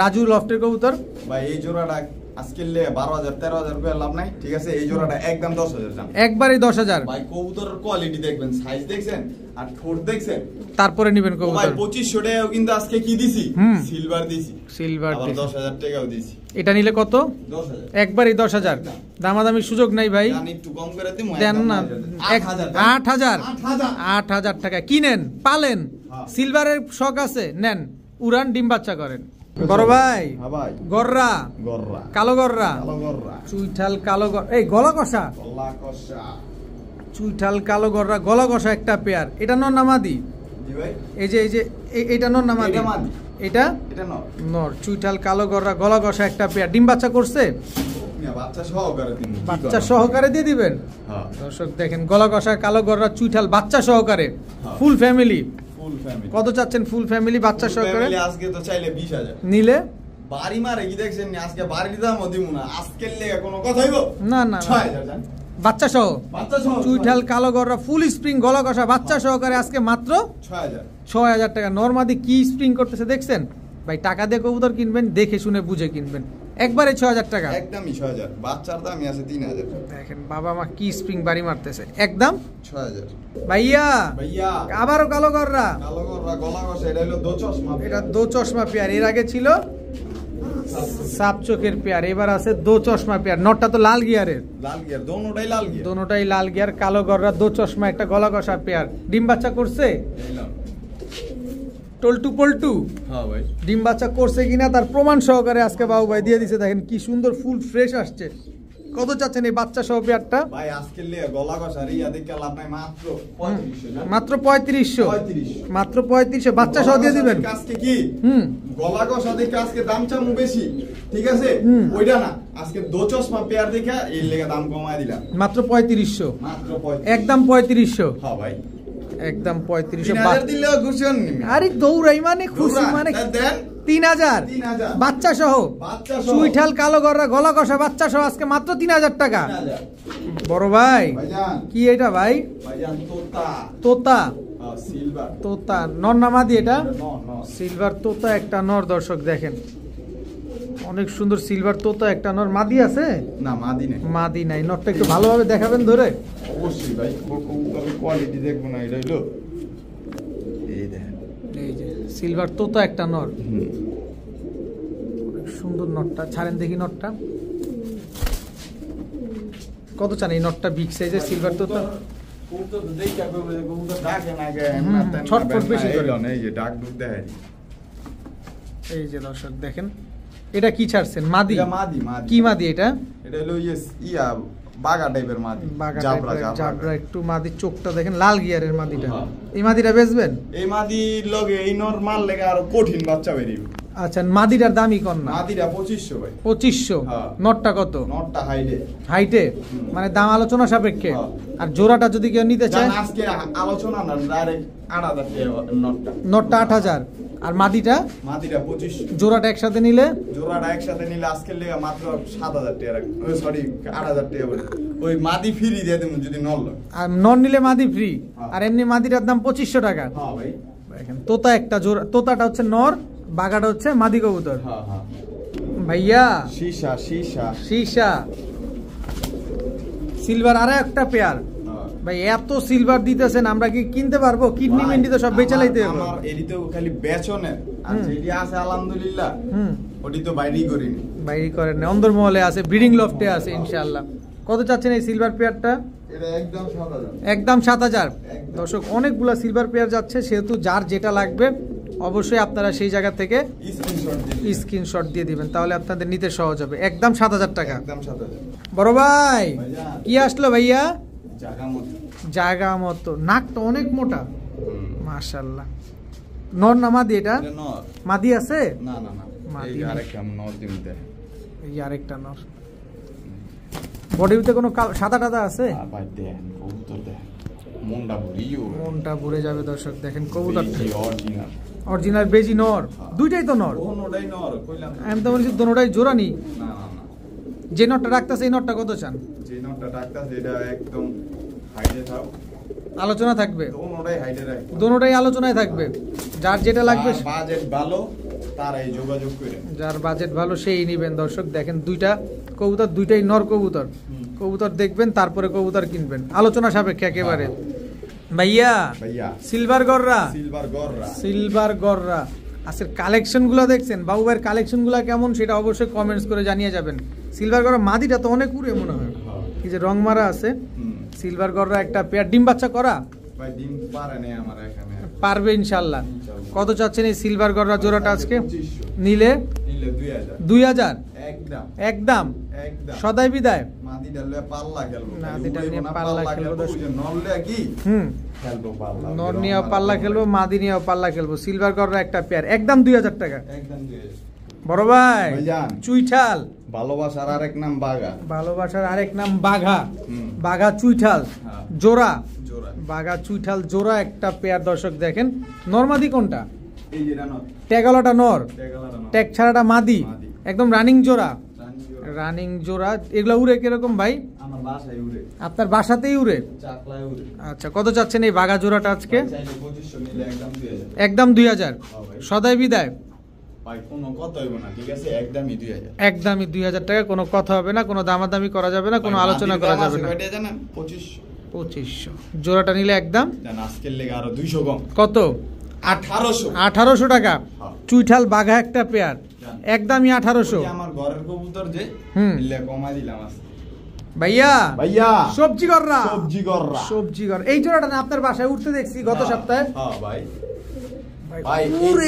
রাজু লফটের কবুতর? ভাই এই জোড়াটা আজকে 12000 13000 রুপিয়া লাভ নাই, ঠিক আছে? এই জোড়াটা একদম 10000 জান, একবারে 10000। ভাই কবুতরের কোয়ালিটি দেখবেন, সাইজ দেখছেন আর ঠোঁট দেখছেন, তারপরে নিবেন ও ভাই কবুতর। 2500 টাকাও কিন্তু আজকে কি দিছি? হুম। সিলভার দিছি, সিলভার আবার 10000 টাকাও দিছি। এটা নিলে কত? 10000 একবারই 10000। দামাদামির সুযোগ নাই ভাই, জানি একটু কম করে দিমু, দেন না। 8000 8000 8000 টাকা কিনেন, পালেন, হ্যাঁ। সিলভারের শখ আছে, নেন, উড়ান, ডিম বাচ্চা করেন। বড় ভাই হ্যাঁ ভাই গররা, গররা, কালো গররা, কালো গররা, চুইঠাল কালো এই গলা কষা, গলা কষা। চুইঠাল কালো গররা গলা কষা একটা পেয়ার। এটা নর না মাদি? জি ভাই এই যে এটা নর না মাদি? এটা মাদি। এটা এটা নর, নর। চুইঠাল কালো গররা গলা কষা একটা পেয়ার। ডিম বাচ্চা করছে? মিয়া বাচ্চা সহকারে দিন, কি বাচ্চা করেন? সহকারে দিয়ে দিবেন। হ্যাঁ, দর্শক দেখেন গলা কষা কালো গররা চুইঠাল বাচ্চা সহকারে, ফুল ফ্যামিলি। Full family. কত চাচ্ছেন ফুল ফ্যামিলি বাচ্চা সহকারে ফ্যামিলি আজকে তো চাইলে 20000 নিলে? বাড়ি মারে কি দেখছেন নি? আজকে বাড়ির দাম দিমু না, আজকের লেগে কোনো কথা হইব না না না। 6000 জান, বাচ্চা সহ বাচ্চা সহ চুইঠাল কালো গররা ফুল স্প্রিং গলা কষা বাচ্চা সহকারে আজকে মাত্র 6000। 6000 টাকা। নরমাদি কি স্প্রিং করতেছে দেখছেন ভাই? টাকা দিয়ে কবুতর কিনবেন, দেখে শুনে বুঝে কিনবেন। একবারে 6000 টাকা, একদমই 6000। বাচ্চার দামই আছে 3000। দেখেন বাবা মা কি স্প্রিং বাড়ি মারতেছে, একদম 6000। ভাইয়া ভাইয়া আবারও কালো গররা, কালো গররা গলা কষা, এটা হলো দো চশমা। এটা দো চশমা পেয়ার। এর আগে ছিল সাপ চোখের পেয়ার, এবার আছে দো চশমা পেয়ার। নটটা তো লাল গিয়ারের, লাল গিয়ার, দোনোটাই লাল গিয়ার। দোনোটাই লাল গিয়ার, কালো গররা দো চশমা একটা গলা কষা পেয়ার। ডিম বাচ্চা করছে? এইলাম। টলটু পল্টু হ্যাঁ ভাই, ডিম বাচ্চা করছে কিনা তার প্রমাণ সহকারে আজকে বাবু ভাই দিয়ে দিছে। দেখেন কি সুন্দর ফুল ফ্রেশ আসছে। কত চাচ্ছেন এই বাচ্চা সহ পেয়ারটা? ভাই আজকে লেগে গলা কষা রিয়া দেখে লাভ নাই, মাত্র 3500 জান। মাত্র 3500, 3500 মাত্র 3500 বাচ্চা সহ দিয়ে দিবেন। আজকে কি হুম, গলা কষা দেখে আজকে দাম চামু বেশি, ঠিক আছে? ওইটা না, আজকে দো চশমা পেয়ার দেখে এর লেগে দাম কমায় দিলাম, মাত্র 3500, মাত্র 3500। একদম 3500, হ্যাঁ ভাই, একদম 3500। 3000 দিলেও খুশি হন নি? আরে দৌড়াই মানে খুশি মানে দেন 3000 3000 বাচ্চা সহ, বাচ্চা সহ। চুইঠাল কালো গররা গলা কষা বাচ্চা সহ আজকে মাত্র 3000 টাকা। 3000। বড় ভাই ভাইজান, কি এটা ভাই? ভাইজান তোতা, তোতা, সিলভার, তোতা নর না মাদি? এটা নো নো, সিলভার তোতা একটা নর। দর্শক দেখেন অনেক সুন্দর সিলভার তোতা একটা নর। মাদি আছে? না মাদি নেই। মাদি নাই। নরটা একটু ভালোভাবে দেখাবেন ধরে। অবশ্যই ভাই, কবুতরের কোয়ালিটি দেখবো না, এটা হলো এই দেখেন, এই যে সিলভার তোতা একটা নর, অনেক সুন্দর নরটা। ছাড়েন দেখি নরটা কত চান এই নরটা? বিগ সাইজের সিলভার তোতা। কবুতর তো দেখে কবে কবুতর ডাকে না গে, হুম, না তেন না, ছটফট বেন বেশি না, করে। এই লন, এই যে ডাক ডুক দেয়। এই যে দর্শক দেখেন এটা কি ছাড়ছেন? মাদি? এটা মাদি, মাদি। কি মাদি এটা? এটা হলো ইয়া বাগা টাইপের মাদি, বাঘা জাবরা টাইপের, জাবরা। জাবরা একটু মাদি। চোখটা দেখেন লাল গিয়ারের মাদিটা। হ্যাঁ। এই মাদিটা বেচবেন? এই মাদি লগে এই নরমাল লেগে আরো কঠিন বাচ্চা বেরিয়ে। আচ্ছা, মাদিটার দামই কর না। মাদিরা 2500 ভাই। 2500। হ্যাঁ। নটটা কত? নটটা হাইটে। হাইটে মানে দাম আলোচনা সাপেক্ষে। হ্যাঁ। আর জোড়াটা যদি কেউ নিতে চায়, আজকে আলোচনা না, ডাইরেক্ট 8000 টাকা নটটা। নটটা 8000 আর মাদিটা? মাদিরা 2500। জোড়াটা একসাথে নিলে? জোড়াটা একসাথে নিলে আজকের লেগে মাত্র 7000 টাকা, সরি 8000 টাকা বলে। ওই মাদি ফ্রি দিয়ে দেব যদি নল। আর নন নিলে মাদি ফ্রি। হ্যাঁ। আর এমনি মাদিটার দাম 2500 টাকা। হ্যাঁ ভাই। দেখেন তোতা একটা জোড়া, তোতাটা হচ্ছে নর, বাগাটা হচ্ছে মাদি কবুতর। হ্যাঁ হ্যাঁ ভাইয়া সীসা সীসা সিলভার আরে একটা পেয়ার। ভাই এত সিলভার দিতেছেন, আমরা কি কিনতে পারবো? কিডনি মিন্ডি তো সব বেচে লাইতে হবে। আমার এডি তো খালি বেচনে, আর যেটি আছে আলহামদুলিল্লাহ ওটি তো বাইরেই করিনি। বাইরে করেন না, অন্দরমহলে আছে, ব্রিডিং লফটে আছে ইনশাআল্লাহ। কত চাচ্ছেন এই সিলভার পেয়ারটা? এটা একদম 7000। একদম 7000। দর্শক অনেকগুলা সিলভার পেয়ার যাচ্ছে, সেহেতু যার যেটা লাগবে অবশ্যই আপনারা সেই জায়গা থেকে স্ক্রিনশট দিয়ে দিবেন, তাহলে আপনাদের নিতে সহজ হবে। একদম 7000 টাকা। একদম 7000। বড় ভাই কি আসলো ভাইয়া? জায়গা জায়গা মতো। মতো। নাকটা অনেক মোটা মাশাআল্লাহ। নর না মাদি এটা? এটা নর। মাদি আছে? না না না, মাদি এই আরেকটা নর দিমতে। এই আরেকটা নর। বডিতে কোনো সাদা টাদা আছে? ভাই দেন কবুতর দেন, মনটা ভরিও, মনটা ভরে যাবে দর্শক। দেখেন কবুতরটা অরিজিনাল, অরিজিনাল বেজি নর। দুইটাই তো নর? ওটাই নর কইলাম। আমি তো বলছি দোনোটাই জোড়া নি। না না না, যে নটটা রাখতেছে এই নটটা কত চান? যে নরটা ডাকতাছে এটা একদম হাইটে থাও, আলোচনা থাকবে? দোনোটাই হাইটে রাখ, দোনোটাই আলোচনায় থাকবে। যার যেটা লাগবে, বাজেট ভালো তারাই যোগাযোগ করে। যার বাজেট ভালো সেই নিবেন দর্শক। দেখেন দুইটা কবুতর, দুইটাই নর কবুতর। কবুতর দেখবেন তারপরে কবুতর কিনবেন, আলোচনা সাপেক্ষে একেবারে। ভাইয়া সিলভার গররা, সিলভার গররা আজকের কালেকশন গুলো দেখছেন? বাবু ভাইয়ের কালেকশন গুলা কেমন সেটা অবশ্যই কমেন্টস করে জানিয়ে যাবেন। সিলভার গররা মাদিটা তো অনেক উড়ে মনে হয়, এই যে রং মারা আছে। সিলভার গররা একটা পেয়ার, ডিম বাচ্চা করা? ভাই ডিম পারে না আমার এখানে, পারবে ইনশাআল্লাহ। কত চাচ্ছেন এই সিলভার গররা জোড়াটা আজকে? নিলে 2000। একদম একদম সদাই বিদায়। মাদিটা লয়ে পাল্লা খেলবো, মাদিটা নিয়ে পাল্লা খেলবো দর্শক। নরলে কি খেলবো পাল্লা, নর নিয়েও পাল্লা খেলবো, মাদি নিয়েও পাল্লা খেলবো। সিলভার গররা একটা পেয়ার, একদম 2000 টাকা। একদম 2000। বড় ভাই চুইঠাল, ভালোবাসার আরেক নাম বাঘা, ভালোবাসার আরেক নাম বাঘা। বাঘা চুইঠাল জোড়া, বাঘা চুইঠাল জোড়া একটা পেয়ার দর্শক। দেখেন নরমাদি কোনটা? এই যে নর, ট্যাগলাটা নর, ট্যাগ ছাড়াটা মাদি। একদম রানিং জোড়া, রানিং জোড়া। এগুলা উড়ে কিরকম ভাই? আমার বাসায় উড়ে। আপনার বাসাতেই উড়ে? চাকলায় উড়ে। আচ্ছা কত চাচ্ছেন এই বাঘা জোড়াটা আজকে? 2500 নিলে একদম 2000। একদম 2000। সদাই বিদায় ভাই কোনো কথা হইব না, ঠিক আছে? একদমই 2000। একদমই 2000 টাকা, কোনো কথা হবে না, কোনো দামাদামি করা যাবে না, কোনো আলোচনা করা যাবে না। কয়টা জানেন? 2500। 2500 জোড়াটা নিলে একদম জান আজকের লেগে আরো 200 কম। কত? 1800। 1800 টাকা। চুইঠাল বাঘা একটা পেয়ার, একদমই 1800। আমার ঘরের কবুতর যে নিলে কমাই দিলাম আজকে। ভাইয়া সবজি গররা, সবজি গররা। এই জোড়াটা না আপনার বাসায় উঠতে দেখছি গত সপ্তাহে? হ্যাঁ ভাই। ভাই এই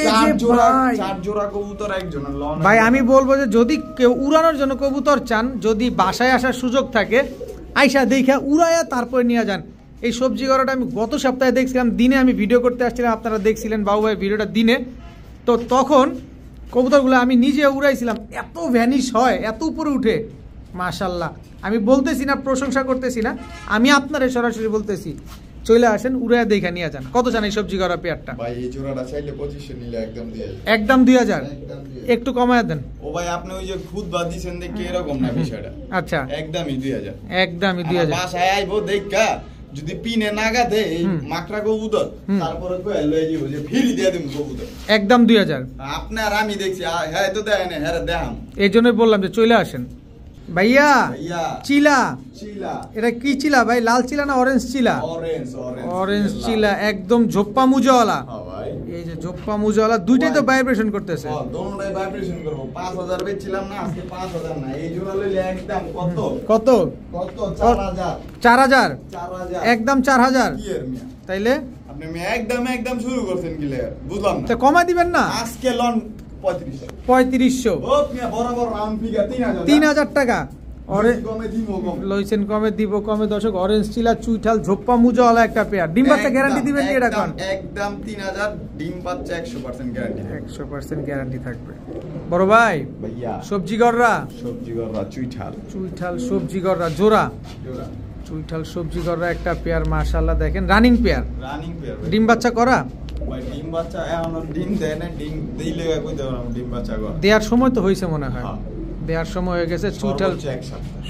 চার জোড়া কবুতর একজনের লন। ভাই আমি বলবো যে যদি কেউ উড়ানোর জন্য কবুতর চান, যদি বাসায় আসার সুযোগ থাকে, আইসা দেখা উড়ায়া তারপরে নিয়ে যান। এই সবজি গররাটা আমি গত সপ্তাহে দেখছিলাম, দিনে আমি ভিডিও করতে আসছিলাম, আপনারা দেখছিলেন বাবু ভাই ভিডিওটা দিনে। তো তখন কবুতরগুলো আমি নিজে উড়াইছিলাম, এত ভ্যানিশ হয়, এত উপরে উঠে মাশাল্লাহ। আমি বলতেছি না, প্রশংসা করতেছি না, আমি আপনারে সরাসরি বলতেছি। চলে আসেন, উড়ে দেখে নিয়ে যান। কত জানেন এই সবজি গড়া পেয়ারটা? ভাই এই জোড়াটা চাইলে 2500 নিলে একদম 2000। একদম 2000। একটু কমায় দেন। ও ভাই আপনি ওই যে খুদবা দিবেন দেখি এরকম না বিষয়টা। আচ্ছা একদমই 2000। একদমই 2000। বাসায় আইবো দেখা যদি পিনে নাগাতে এই মাকড়া কবুতর, তারপরে কই লই যাবো যে ফ্রি দিয়ে দিম কবুতর। একদম 2000। আপনার আমি দেখছি হ্যাঁ তো দেয় না, হ্যাঁ দেখাম। এই জন্যই বললাম যে চলে আসেন। ভাইয়া চিলা, এটা কি চিলা ভাই? লাল চিলা না অরেঞ্জ চিলা? অরেঞ্জ চিলা, একদম ঝোপ্পা মুজাওয়ালা। এই যে ঝোপ্পা মুজাওয়ালা, দুইটাই তো ভাইব্রেশন করতেছে। দোনোটাই ভাইব্রেশন করব। 5000 বেচছিলাম না, আজকে 5000 না, এই জোড়া লইলে একদম কত কত কত 4000। 4000 একদম 4000। কি এর মিয়া তাইলে আপনি একদম শুরু করছেন কি লে বুঝলাম না। তো কমাই দিবেন না? আজকে লন 3500। 3500। ও মিয়া বরাবর রাউন্ড ফিগার 3000। 3000 টাকা। কমে দিব কমে লইছেন কমে দিব কমে। দর্শক অরেঞ্জ চিলা চুইঠাল ঝোপ্পা মুজাওয়ালা একটা পেয়ার। ডিম বাচ্চা গ্যারান্টি দিবেন কি এটা কোন? একদম 3000 ডিম বাচ্চা 100% গ্যারান্টি। 100% গ্যারান্টি থাকবে। বড় ভাই ভাইয়া সবজি গররা চুইঠাল সবজি গররা জোড়া চুইঠাল সবজি গররা একটা পেয়ার মাশাআল্লাহ দেখেন রানিং পেয়ার ডিম বাচ্চা করা ভাই ডিম বাচ্চা এখন ডিম দেয় না, ডিম দিলে কই দেব ডিম বাচ্চা করা দেওয়ার সময় তো হইছে মনে হয়, দেওয়ার সময় হয়ে গেছে। চুইঠাল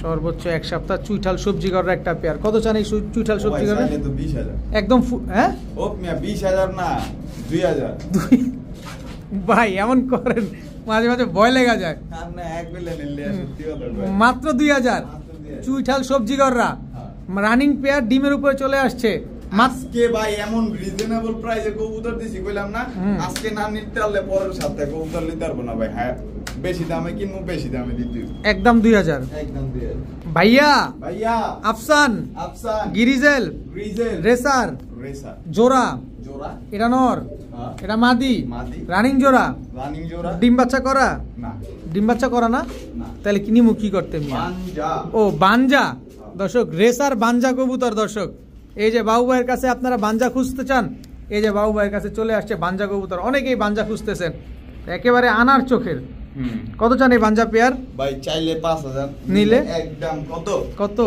সর্বোচ্চ এক সপ্তাহ চুইঠাল সবজি গররা একটা পেয়ার। কত চান এই চুইঠাল সবজি গররা? তো 20000 একদম হ্যাঁ ও মিয়া 20000 না 2000 ভাই এমন করেন মাঝে মাঝে ভয় লেগে যায়। না এক বেলে নিলে সত্যি কথা মাত্র 2000 চুইঠাল সবজি গররা রানিং পেয়ার ডিমের উপরে চলে আসছে। আজকে ভাই এমন রিজনেবল প্রাইসে কবুতর দিছি কইলাম না, আজকে না নিতে পারলে পরের সপ্তাহে কবুতর নিতে পারবো না ভাই। হ্যাঁ বেশি দামে কিনবো বেশি দামে দিতে একদম 2000 একদম 2000 ভাইয়া আফসান গিরিজেল রেসার জোড়া এটা নর এটা মাদি রানিং জোড়া ডিম বাচ্চা করা না ডিম বাচ্চা করা না তাহলে কিনিমু কি করতে মিয়া? ও বানজা। দর্শক রেসার বানজা কবুতর। দর্শক এই যে বাবু ভাইয়ের কাছে আপনারা বানজা খুঁজতে চান, এই যে বাবু ভাইয়ের কাছে চলে আসছে বানজা কবুতর। অনেকেই বানজা খুঁজতেছেন একেবারে আনার চোখের। কত চান এই বানজা পেয়ার? ভাই চাইলে 5000 নিলে একদম কত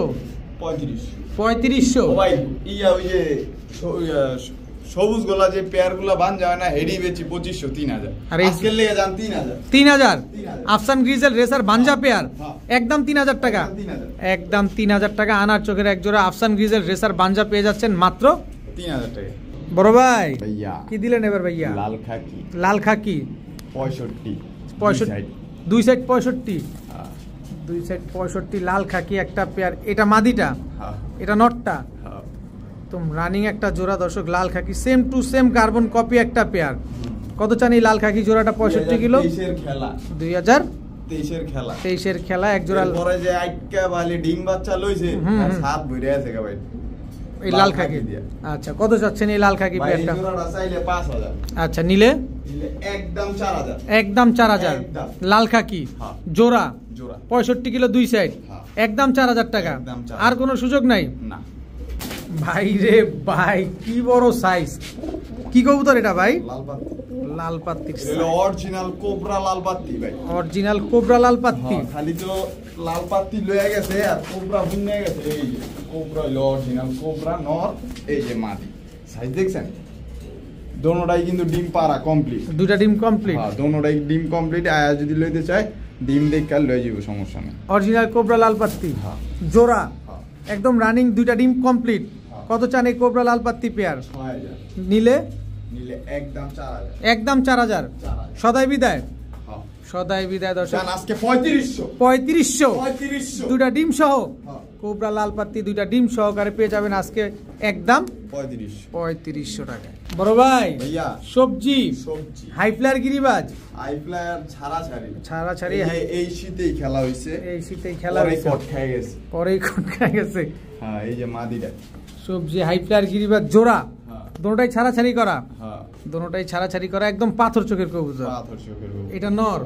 3500 ভাই ইয়া ওই যে সবুজ গোলা যে পেয়ার গুলা বান যায় না হেডি বেচি 2500 3000 আর আজকে লিয়ে যান 3000 আফসান গ্রিজেল রেসার বানজা পেয়ার একদম 3000 টাকা একদম 3000 টাকা আনার চোখের এক জোড়া আফসান গ্রিজেল রেসার বানজা পেয়ে যাচ্ছেন মাত্র 3000 টাকা। বড় ভাই ভাইয়া কি দিলেন এবার ভাইয়া? লাল খাকি 65 দুই সাইড 65 লাল খাকি একটা পেয়ার। এটা মাদিটা এটা নটটা রানিং একটা জোড়া। দর্শক লাল খাকি same to same carbon copy একটা পেয়ার। কত চান এই লাল খাকি জোড়াটা? 65 কিলো 2023 এর খেলা এক জোড়া পরে যে আইকা বালি ডিম বাচ্চা লইছে আর সাত ভরে আছে ভাই এই লাল খাকি। আচ্ছা কত চাচ্ছেন এই লাল খাকি পেয়ারটা? ভাই জোড়াটা চাইলে 5000। আচ্ছা নিলে একদম 4000 লাল খাকি জোড়া 65 কিলো দুই সাইড একদম 4000 টাকা। আর কোনো সুযোগ নাই না ভাই রে ভাই কি বড় সাইজ। কি কবুতর এটা ভাই? লাল পাত্তি অরিজিনাল কোবরা লাল পাত্তি ভাই অরিজিনাল কোবরা লাল পাত্তি। খালি তো লাল পাত্তি লয়ে গেছে আর কোবরা বুনে গেছে। এই যে কোবরা অরিজিনাল কোবরা নর এই যে মাদি সাইজ দেখছেন দোনোটাই কিন্তু ডিম পাড়া কমপ্লিট। দুইটা ডিম কমপ্লিট? হ্যাঁ দোনোটাই ডিম কমপ্লিট। আয়া যদি লইতে চায় ডিম দেখ কাল লয়ে যাবে সমস্যা নেই। অরিজিনাল কোবরা লাল পাত্তি জোড়া একদম রানিং দুইটা ডিম কমপ্লিট। কত চান এই কোবরা লাল পাত্তি পেয়ার? 6000 নিলে একদম 4000 সদাই বিদায় দর্শক আজকে 3500 দুইটা ডিম সহ কোবরা লাল পাত্তি দুইটা ডিম সহকারে পেয়ে যাবেন আজকে একদম 3500 টাকা। বড় ভাই ভাইয়া সবজি হাই ফ্লায়ার গিরিবাজ ছাড়াছাড়ি এই শীতেই খেলা হইছে পরেই কোট খাই গেছে। হ্যাঁ এই যে মাদিটা সবজি হাই ফ্লায়ার গিরিবাজ জোড়া দোনোটাই ছাড়াছাড়ি করা একদম পাথর চোখের কবুতর। এটা নর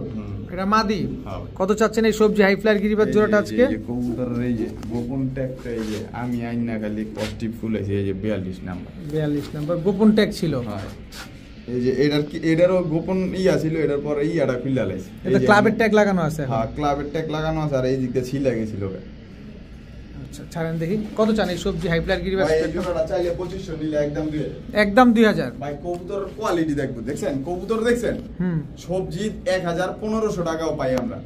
এটা মাদি। কত চাচ্ছেন এই সবজি হাই ফ্লায়ার গিরিবাজ জোড়াটা আজকে? কবুতরের এই যে গোপন ট্যাগটা এই যে আমি আইনা খালি পজিটিভ ফুল আছে এই যে 42 নাম্বার গোপন ট্যাগ ছিল। এই যে এটারও গোপন ছিল এটার পরে ইয়াটা খুলে লাইছে। এটা ক্লাবের ট্যাগ লাগানো আছে? হ্যাঁ ক্লাবের ট্যাগ লাগানো আছে আর এই দিকটা ছিলা গেছিল। আচ্ছা ছাড়েন দেখি কত চান এই সবজি হাই ফ্লায়ার গিরিবাজ? ভাই এই জোড়াটা চাইলে 2500 নিলে একদম 2000 ভাই কবুতর কোয়ালিটি দেখছেন কবুতর দেখছেন সবজি 1000-1500 টাকাও পাই আমরা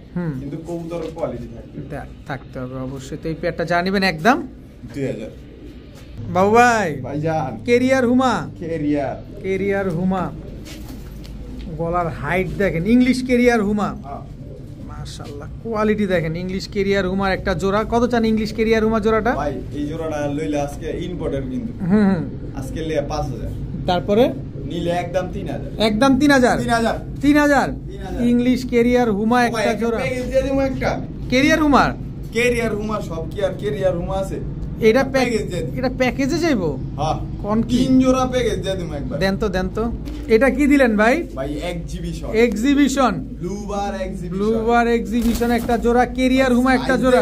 কিন্তু কবুতর কোয়ালিটি থাকতে হবে অবশ্যই। তো এই পেয়ারটা যা নেবেন একদম 2000। বাবু ভাইজান কেরিয়ার হুমা গলার হাইট দেখেন ইংলিশ কেরিয়ার হুমা মাশাআল্লাহ কোয়ালিটি দেখেন ইংলিশ কেরিয়ার হুমার একটা জোড়া। কত চান ইংলিশ কেরিয়ার হুমা জোড়াটা? ভাই এই জোড়াটা লইলে আজকে ইম্পোর্টের কিন্তু আজকে লিয়ে 5000 তারপরে নিলে একদম 3000 একদম 3000 ইংলিশ কেরিয়ার হুমা একটা জোড়া। প্যাকেজ দিয়ে দিমু একটা কেরিয়ার হুমা সব কি আর কেরিয়ার হুমা আছে? এটা প্যাকেজে যাইবো? হ্যাঁ কোন কি 3 জোড়া প্যাকেজ দিয়ে দিমু একবার। দেন তো এটা কি দিলেন ভাই? এক্সিবিশন ব্লু বার এক্সিবিশন একটা জোড়া কেরিয়ার হুমা একটা জোড়া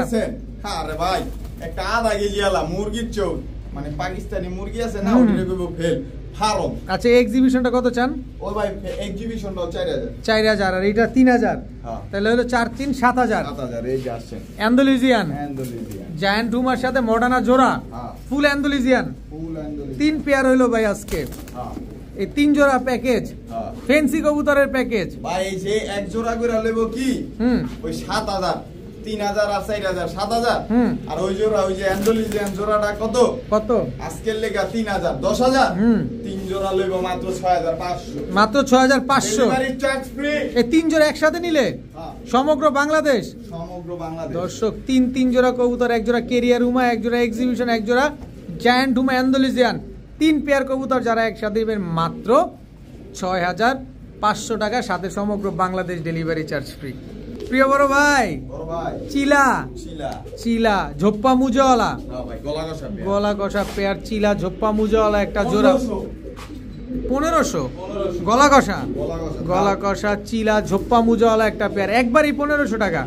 আরে ভাই একটা আধা কেজি আলা মুরগির চোখ মানে পাকিস্তানি মুরগি আছে না, হুম। ওটা কইবো ফেল ফার্ম। আচ্ছা এক্সিবিশনটা কত চান? ও ভাই এক্সিবিশনটা 4000। 4000 আর এটা 3000। হ্যাঁ তাহলে হলো 4 3 7000। 7000 এই যে আসছেন অ্যান্ডালুজিয়ান অ্যান্ডালুজিয়ান। জায়ান্ট রুমার সাথে মডার্না জোড়া, হ্যাঁ ফুল অ্যান্ডালুজিয়ান, ফুল অ্যান্ডালুজিয়ান। 3 পেয়ার হইলো ভাই আজকে। হ্যাঁ এই 3 জোড়া প্যাকেজ, হ্যাঁ ফেন্সি কবুতরের প্যাকেজ। ভাই এই যে এক জোড়া করে লইব কি হুম ওই 7000 3000 আর 4000 7000। হুম। আর ওই জোড়া ওই যে অ্যান্ডালুজিয়ান জোড়াটা কত কত? আজকের লেগা 3000 10000। হুম। 3 জোড়া লইব মাত্র 6500। মাত্র 6500। Delivery charge free. এই 3 জোড়া একসাথে নিলে হ্যাঁ সমগ্র বাংলাদেশ। সমগ্র বাংলাদেশ। দর্শক 3 জোড়া কবুতর, এক জোড়া কেরিয়ার রুমা, এক জোড়া এক্সিবিশন, এক জোড়া জায়ান্ট রুমা অ্যান্ডালুজিয়ান, 3 পেয়ার কবুতর যারা একসাথে নেবেন মাত্র 6500 টাকা, সাথে সমগ্র বাংলাদেশ ডেলিভারি চার্জ ফ্রি। প্রিয় বড় ভাই বড় ভাই চিলা শিলা। চিলা ঝোপ্পা মুজওয়ালা, হ্যাঁ ভাই গলা কষা পেয়ার। গলা কষা পেয়ার চিলা ঝোপ্পা মুজওয়ালা একটা জোড়া 1500। গলা কষা, গলা কষা গলা কষা চিলা ঝোপ্পা মুজওয়ালা একটা পেয়ার একবারই 1500 টাকা।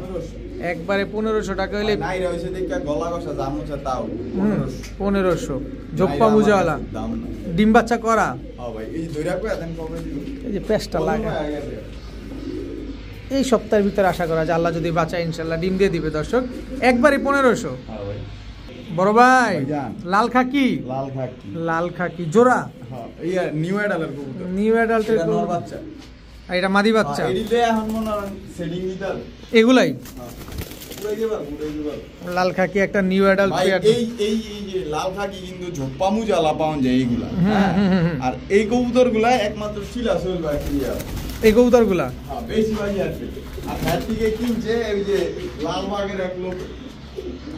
একবারে 1500 টাকা হইলে নাই রে হইছে দেখা গলা কষা দাম হচ্ছে তাও 1500 ঝোপ্পা মুজওয়ালা। দাম না। ডিম বাচ্চা করা, হ্যাঁ ভাই এই দইরা কই দেন কবে দিও। এই যে পেস্টটা লাগা এই সপ্তাহের ভিতরে আশা করা যায়, আল্লাহ যদি বাঁচায় ইনশাল্লাহ ডিম দিয়ে দিবে দর্শক। একবারই 1500। হ্যাঁ ভাই বড় ভাই ভাইজান। লাল খাকি, লাল খাকি। লাল খাকি জোড়া হ্যাঁ এই নিউ অ্যাডালের কবুতর। নিউ অ্যাডাল্টের এটা নর বাচ্চা। আর এটা মাদি বাচ্চা। হ্যাঁ এদিকে এখন মনে হয় সেটিং দিতাল। এগুলাই হ্যাঁ উড়াই দিবা উড়াই দিবা। লাল খাকি একটা নিউ অ্যাডাল্ট ভাই পেয়ার। এই যে লাল খাকি কিন্তু ঝোপ্পা মুজালা পাওয়া যায় এইগুলা। হুম, হ্যাঁ হুম, হুম, হুম। আর এই কবুতরগুলা একমাত্র চিলা চলবে ক্লিয়ার। এই কবুতরগুলা হ্যাঁ বেশি ভাই আছে। আর হ্যাঁ থেকে কিনছে এই যে লাল বাগের এক লোক।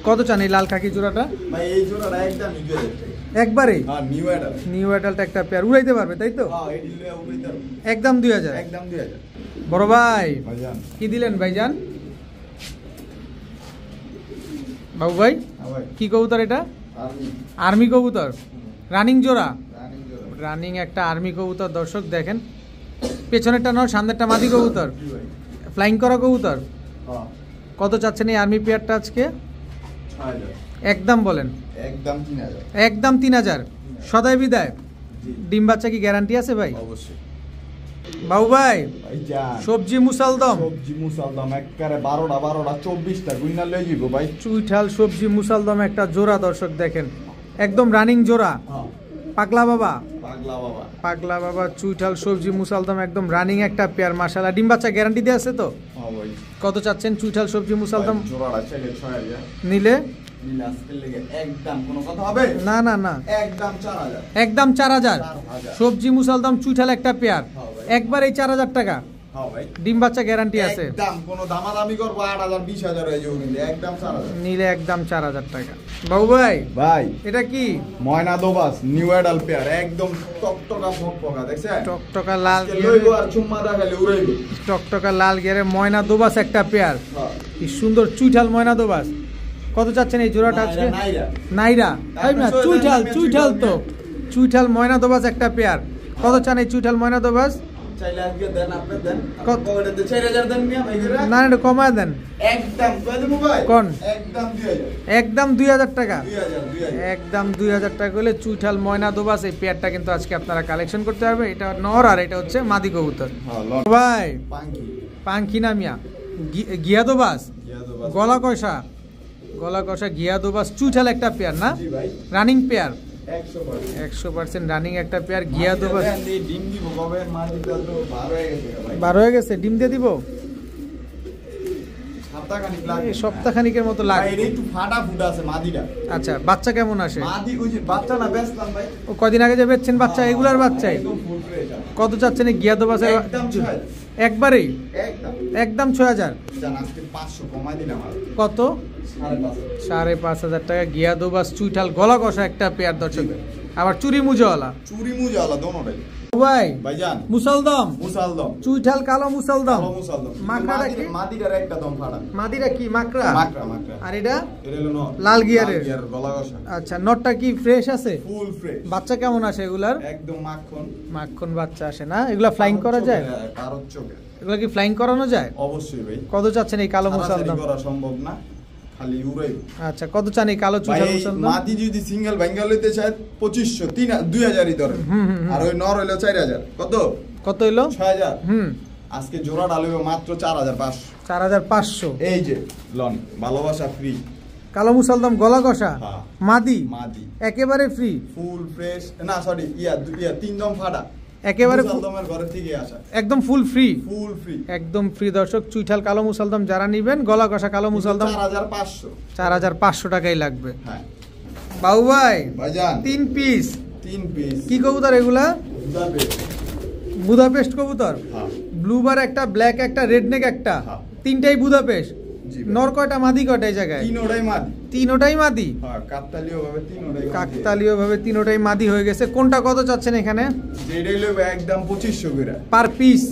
কত চান এই লাল খাকি জোড়াটা? ভাই এই জোড়াটা একদম নিয়ে যাচ্ছে। একবারে হ্যাঁ নিউ অ্যাডাল। নিউ অ্যাডাল্ট একটা পেয়ার উড়াইতে পারবে তাই তো? হ্যাঁ এই দিলে উড়াইতে পারবে। একদম 2000। একদম 2000। বড় ভাই ভাইজান কি দিলেন ভাইজান? বাবু ভাই হ্যাঁ ভাই কি কবুতর এটা? আর্মি আর্মি কবুতর, রানিং জোড়া। রানিং জোড়া। রানিং একটা আর্মি কবুতর দর্শক দেখেন, পেছনেরটা নয় সামনেরটা মাদি কবুতর, জি ভাই। ফ্লাইং করা কবুতর। হ্যাঁ কত চাচ্ছেন এই আর্মি পেয়ারটা আজকে? 6000। একদম বলেন। একদম 3000। একদম 3000। সদাই বিদায়। জি ডিম বাচ্চা কি গ্যারান্টি আছে ভাই? অবশ্যই। বাবু ভাই ভাইজান সবজি মুসালদম, সবজি মুসালদম একবারে 12টা 24টা গুইনা লই যাব ভাই। চুইঠাল সবজি মুসালদম একটা জোড়া দর্শক দেখেন, একদম রানিং জোড়া। হ্যাঁ পাগলা বাবা, পাগলা বাবা। পাগলা বাবা চুইঠাল সবজি মুসালদম একদম রানিং একটা পেয়ার মাশাআল্লাহ। ডিম বাচ্চা গ্যারান্টি দিয়ে আছে তো? হ্যাঁ ভাই কত চাচ্ছেন চুইঠাল সবজি মুসালদম ভাই, জোড়াটা চাইলে 6000। নিলে? নিলে আজকের লেগে একদম কোনো কথা হবে না না না, একদম 4000। একদম 4000। 4000। সবজি মুসালদম চুইঠাল একটা পেয়ার হ্যাঁ ভাই। একবার এই 4000 টাকা। হ্যাঁ ভাই ডিম বাচ্চা গ্যারান্টি আছে, একদম কোনো দামাদামি করব 8000 20000 হয়ে যাবে কিন্তু একদম 4000। নিলে একদম 4000 টাকা। বাবু ভাই ভাই এটা কি? ময়না দোবাস নিউ অ্যাডাল পেয়ার একদম টকটকা ফকফকা দেখছেন? টকটকা লাল আজকে লইবো আর চুম্মা দেখালে উড়াইবো। টকটকা লাল গিয়ারে ময়না দোবাস একটা পেয়ার, হ্যাঁ কি সুন্দর চুইঠাল ময়না দোবাস। কত চাচ্ছেন এই জোড়াটা আজকে? নাইরা নাইরা তাই না, তারপর চুইঠাল চুইঠাল চুইঠাল তো চুইঠাল ময়না দোবাস একটা পেয়ার। কত চান এই চুইঠাল ময়না দোবাস? চাইলে আজকে দেন আপনি দেন। কত? কয়টাতে 4000 দেন মিয়া ভাই করে? না একটু কমায় দেন। একদম কয় দেবো ভাই? কোন? একদম 2000। একদম 2000 টাকা। 2000 একদম 2000 টাকা হলে চুইঠাল ময়না দোবাস এই পেয়ারটা কিন্তু আজকে আপনারা কালেকশন করতে পারবে। এটা নর আর এটা হচ্ছে মাদি কবুতর। হ্যাঁ লট ভাই পাঙ্কি পাঙ্খি নামিয়া গিয়া দোবাস, ইয়া দোবাস। গলা কষা, গলা কষা গিয়া দোবাস চুইঠাল একটা পেয়ার না, জি ভাই রানিং পেয়ার 100%। 100% রানিং একটা পেয়ার গিয়া দোবাস। দেন দিয়ে ডিম দিব কবে মাটিটা তো 12 হয়ে গেছে ভাই। 12 হয়ে গেছে, ডিম দিয়ে দিব সপ্তাহখানিক লাগবে। এই সপ্তাহখানিকের মতো ভাই লাগবে। এর একটু ফাটা ফুটা আছে মাদিটা। আচ্ছা বাচ্চা কেমন আসে? মাদি ওই যে বাচ্চা না বেচলাম ভাই। ও কদিন আগে যে বেচছেন বাচ্চা, এগুলার বাচ্চাই? একদম ফুল ফ্রেশ। কত চাচ্ছেন এই গিয়া দোবাসের? একদম 6000। একবারেই একদম একদম 6000। জান আজকে 500 কমাই দিলাম আর কত? 5.5। 5500 টাকা গিয়া দোবাস চুইঠাল গলা কষা একটা পেয়ার দর্শক, আবার চুরি মুজওয়ালা। চুরি মুজালা দোনোটাই ভাই ভাইজান। মুসলদম মুসালদম চুইঠাল কালো মুসলদম। ভালো মুসালদম। মাকড়াটা কি? মাদিটার একটা দম ফাটা। মাদিরা কি মাকড়া? মাকড়া মাকড়া। আর এটা এটা হলো নর। লাল গিয়ারের। লাল গিয়ারের গলা কষা। আচ্ছা নটটা কি ফ্রেশ আছে? Full fresh. বাচ্চা কেমন আসে এগুলার? একদম মাখন। মাখন বাচ্চা আসে না? এগুলা ফ্লাইং করা যায়? কারোর চোখে। এগুলা কি ফ্লাইং করানো যায়? অবশ্যই ভাই। কত চাচ্ছেন এই কালো ছাড়াছাড়ি মুসালদম? করা সম্ভব না। খালি উড়াই। আচ্ছা কত চান এই কালো চুইঠাল মুসলমান? মাদি যদি সিঙ্গেল ভাঙ্গা লইতে চায় 2500 2000ই ধরে। আর ওই নর হইলো 4000। কত হইলো? 6000। আজকে জোড়া ডালবে মাত্র 4500। 4500। এই যে লন ভালোবাসা ফ্রি কালো মুসলদম গলা কষা মাদি একেবারে ফ্রি ফুল ফ্রেশ না সরি ইয়া তিন দম ফাটা একেবারে মুসলদমের ঘর থেকে আসা একদম ফুল ফ্রি একদম ফ্রি দর্শক চুইঠাল কালো মুসলদম যারা নেবেন গলা কষা কালো মুসলদম 4500 টাকাই লাগবে। হ্যাঁ বাবু ভাই ভাইজান 3 পিস কি কবুতর এগুলা? বুদাপেস্ট কবুতর। ব্লুবার একটা ব্ল্যাক একটা রেড নেক একটা তিনটাই বুদাপেস্ট। নর কয়টা মাদি কয়টা এই জায়গায়? তিনোটাই মাদি। কাকতালীয় ভাবে তিনোটাই মাদি হয়ে গেছে। কোনটা কত চাচ্ছেন এখানে? একদম 2500 করে পার পিস।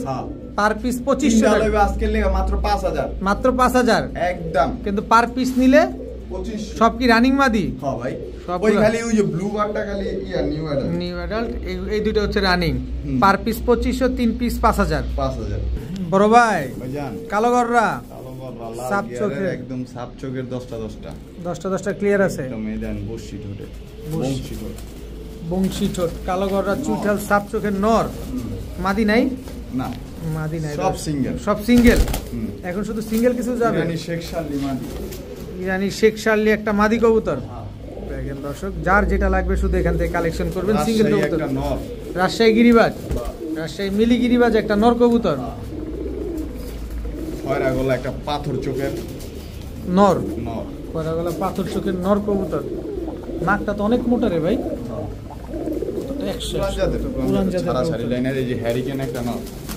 পার পিস 2500 টাকা। আজকে লেগে মাত্র 5000। মাত্র 5000 একদম। কিন্তু পার পিস নিলে 2500। সব কি রানিং মাদি? হ্যাঁ ভাই ওই খালি ওই যে ব্লু বারটা খালি নিউ অ্যাডাল্ট এই দুটো হচ্ছে রানিং। Per piece 2500 3 piece 5000। বড় ভাই ভাইজান কালো গররা সাপ চোখের একদম সাপ চোখের 10টা ক্লিয়ার আছে। একদম এদান বংশী ঠোঁট কালো গররা চুইঠাল সাপ চোখের নর মাদি নাই? না মাদি নাই, সব সিঙ্গেল। এখন শুধু সিঙ্গেল কিছু যাবে? ইরানি শেখ শার্লি একটা মাদি কবুতর। দেখেন দর্শক যার যেটা লাগবে শুধু এখান থেকে কালেকশন করবেন। সিঙ্গেল কবুতর রাজশাহী গিরিবাজ, রাজশাহী মিলি গিরিবাজ একটা নর কবুতর। খয়রা গলা একটা পাথর চোখের নর খয়রা গলা পাথর চোখের নর কবুতর। নাকটা তো অনেক মোটা রে ভাই।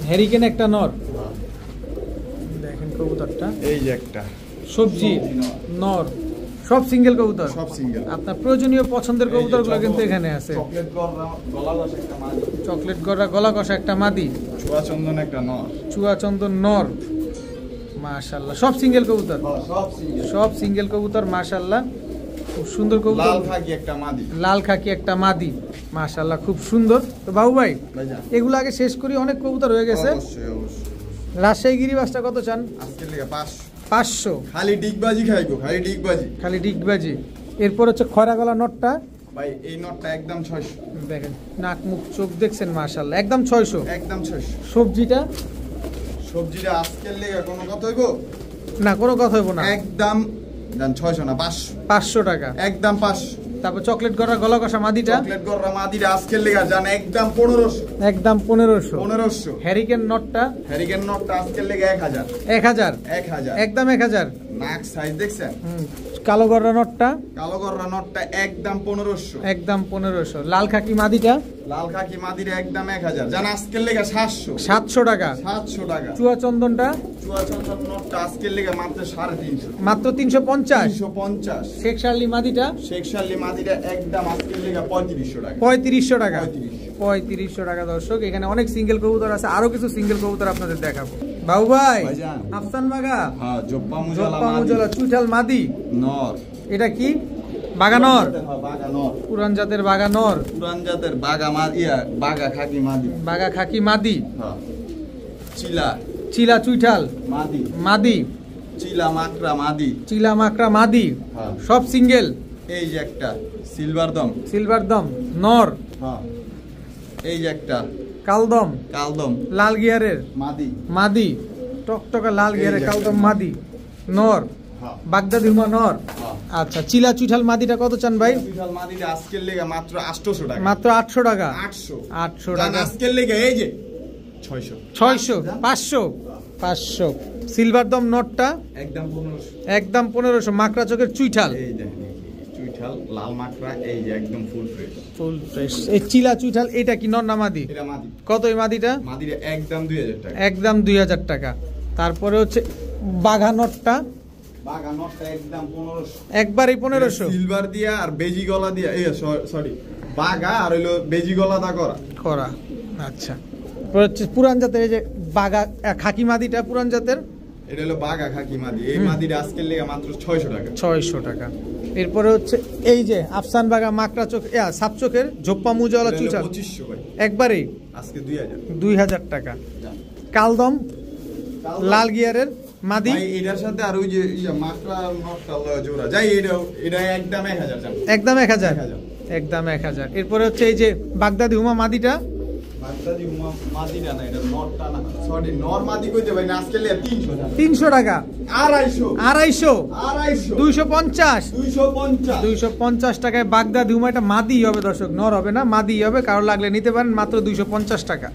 হ্যারিকেন একটা নর। দেখেন কবুতরটা এই যে একটা সবজি নর সব সিঙ্গেল কবুতর। আপনার প্রয়োজনীয় পছন্দের কবুতরগুলো কিন্তু এখানে আছে। চকলেট গড়া গলা কষা একটা মাদি। চুয়াচন্দন নর মাশাআল্লাহ। সব সিঙ্গেল কবুতর। সব সিঙ্গেল কবুতর মাশাআল্লাহ। খুব সুন্দর কবুতর। লাল খাকি একটা মাদি মাশাআল্লাহ খুব সুন্দর। তো বাবু ভাই এগুলো আগে শেষ করি, অনেক কবুতর হয়ে গেছে। রাজশাহী গিরিবাজটা কত চান? আজকে লেগে 500। খালি ডিগবাজি খাইবো, খালি ডিগবাজি। এরপর হচ্ছে খয়রা গলা নটটা ভাই এই নটটা একদম 600। দেখেন নাক মুখ চোখ দেখছেন মাশাআল্লাহ একদম 600। একদম 600। সবজিটা আজকে লেগে কোনো কথা হইবো না? কোনো কথা হইবো না। একদম 600 না 500 টাকা একদম 500। তারপর চকলেট গড়া গলা কষা মাদিটা আজকের লেগে জান একদম 1500। একদম 1500। হ্যারিকেন নটটা আজকের লেগে 1000। একদম 1000। নাক সাইজ দেখছেন? কালো গড়া নটটা একদম 1500। একদম 1500। লাল খাকি মাদিটা একদম 1000 জান আজকের লেগে 700 টাকা। চুয়াচন্দনটা নটটা আজকের লেগে মাত্র 350। মাত্র 350। শেখ শার্লি মাদিটা একদম আজকের লেগে 3500 টাকা। 3500 টাকা দর্শক। এখানে অনেক সিঙ্গেল কবুতর আছে, আরো কিছু সিঙ্গেল কবুতর আপনাদের দেখাবো। বাবু ভাই আফসান বাগা জোপ্পা মুজালা চুইঠাল মাদি নর। এটা কি বাগা নর? পুরান জাতের বাগা নর। বাগা খাকি মাদি। চিলা চুইঠাল মাদি। চিলা মাকড়া মাদি। সব সিঙ্গেল। এই যে একটা সিলভার দম নর। এই যে একটা কালদম লাল গিয়ারের মাদি। টকটকা লাল গিয়ারের কালদম মাদি নর। বাগদাদি হুমা নর। আচ্ছা চিলা চুইঠাল মাদিটা কত চান ভাই? আজকের লেগে মাত্র 800 টাকা। মাত্র 800 টাকা। 800 টাকা আজকের লেগে। এই যে 600। 500। সিলভার দম নটটা একদম 1500। মাকড়া চোখের চুইঠাল লাল মাকড়া এই যে একদম ফুল ফ্রেশ। এই চিলা চুইঠাল এটা কি নর না মাদি? কত এই মাদিটা? একদম 2000 টাকা। একদম 2000 টাকা। তারপরে হচ্ছে বাঘা নটটা একদম 1500। একবারই 1500। সিলভার দিয়া আর বেজি গলা দিয়া সরি বাঘা আর হইলো বেজি গলা দা করা। আচ্ছা হচ্ছে পুরান জাতের এই যে বাঘা খাকি মাদিটা পুরান জাতের এটা হলো বাঘা খাকি মাদি। এই মাদিটা আজকের লেগে মাত্র 600 টাকা। 600 টাকা। এরপরে হচ্ছে এই যে আফসান বাগা মাকড়া চোখ সাপ চোখের ঝোপ্পা মুজাওয়ালা চুইঠাল 2500 ভাই। একবারই আজকে 2000 টাকা। কালদম লাল গিয়ারের মাদি ভাই এটার সাথে আর ওই যে মাকড়া নটটা জোড়া যাই এটা একদম 1000 টাকা একদম 1000 একদম 1000 এরপরে হচ্ছে এই যে বাগদাদি হুমা মাদিটা বাগদাদি হুমা মাদিটা না এটা নটটা না সরি নর মাদি কইতে ভাই না আজকে 300 টাকা 250 250 টাকায় বাগদাদি হুমা, এটা মাদি হবে দর্শক, নর হবে না, মাদি হবে। কারো লাগলে নিতে পারেন মাত্র 250 টাকা।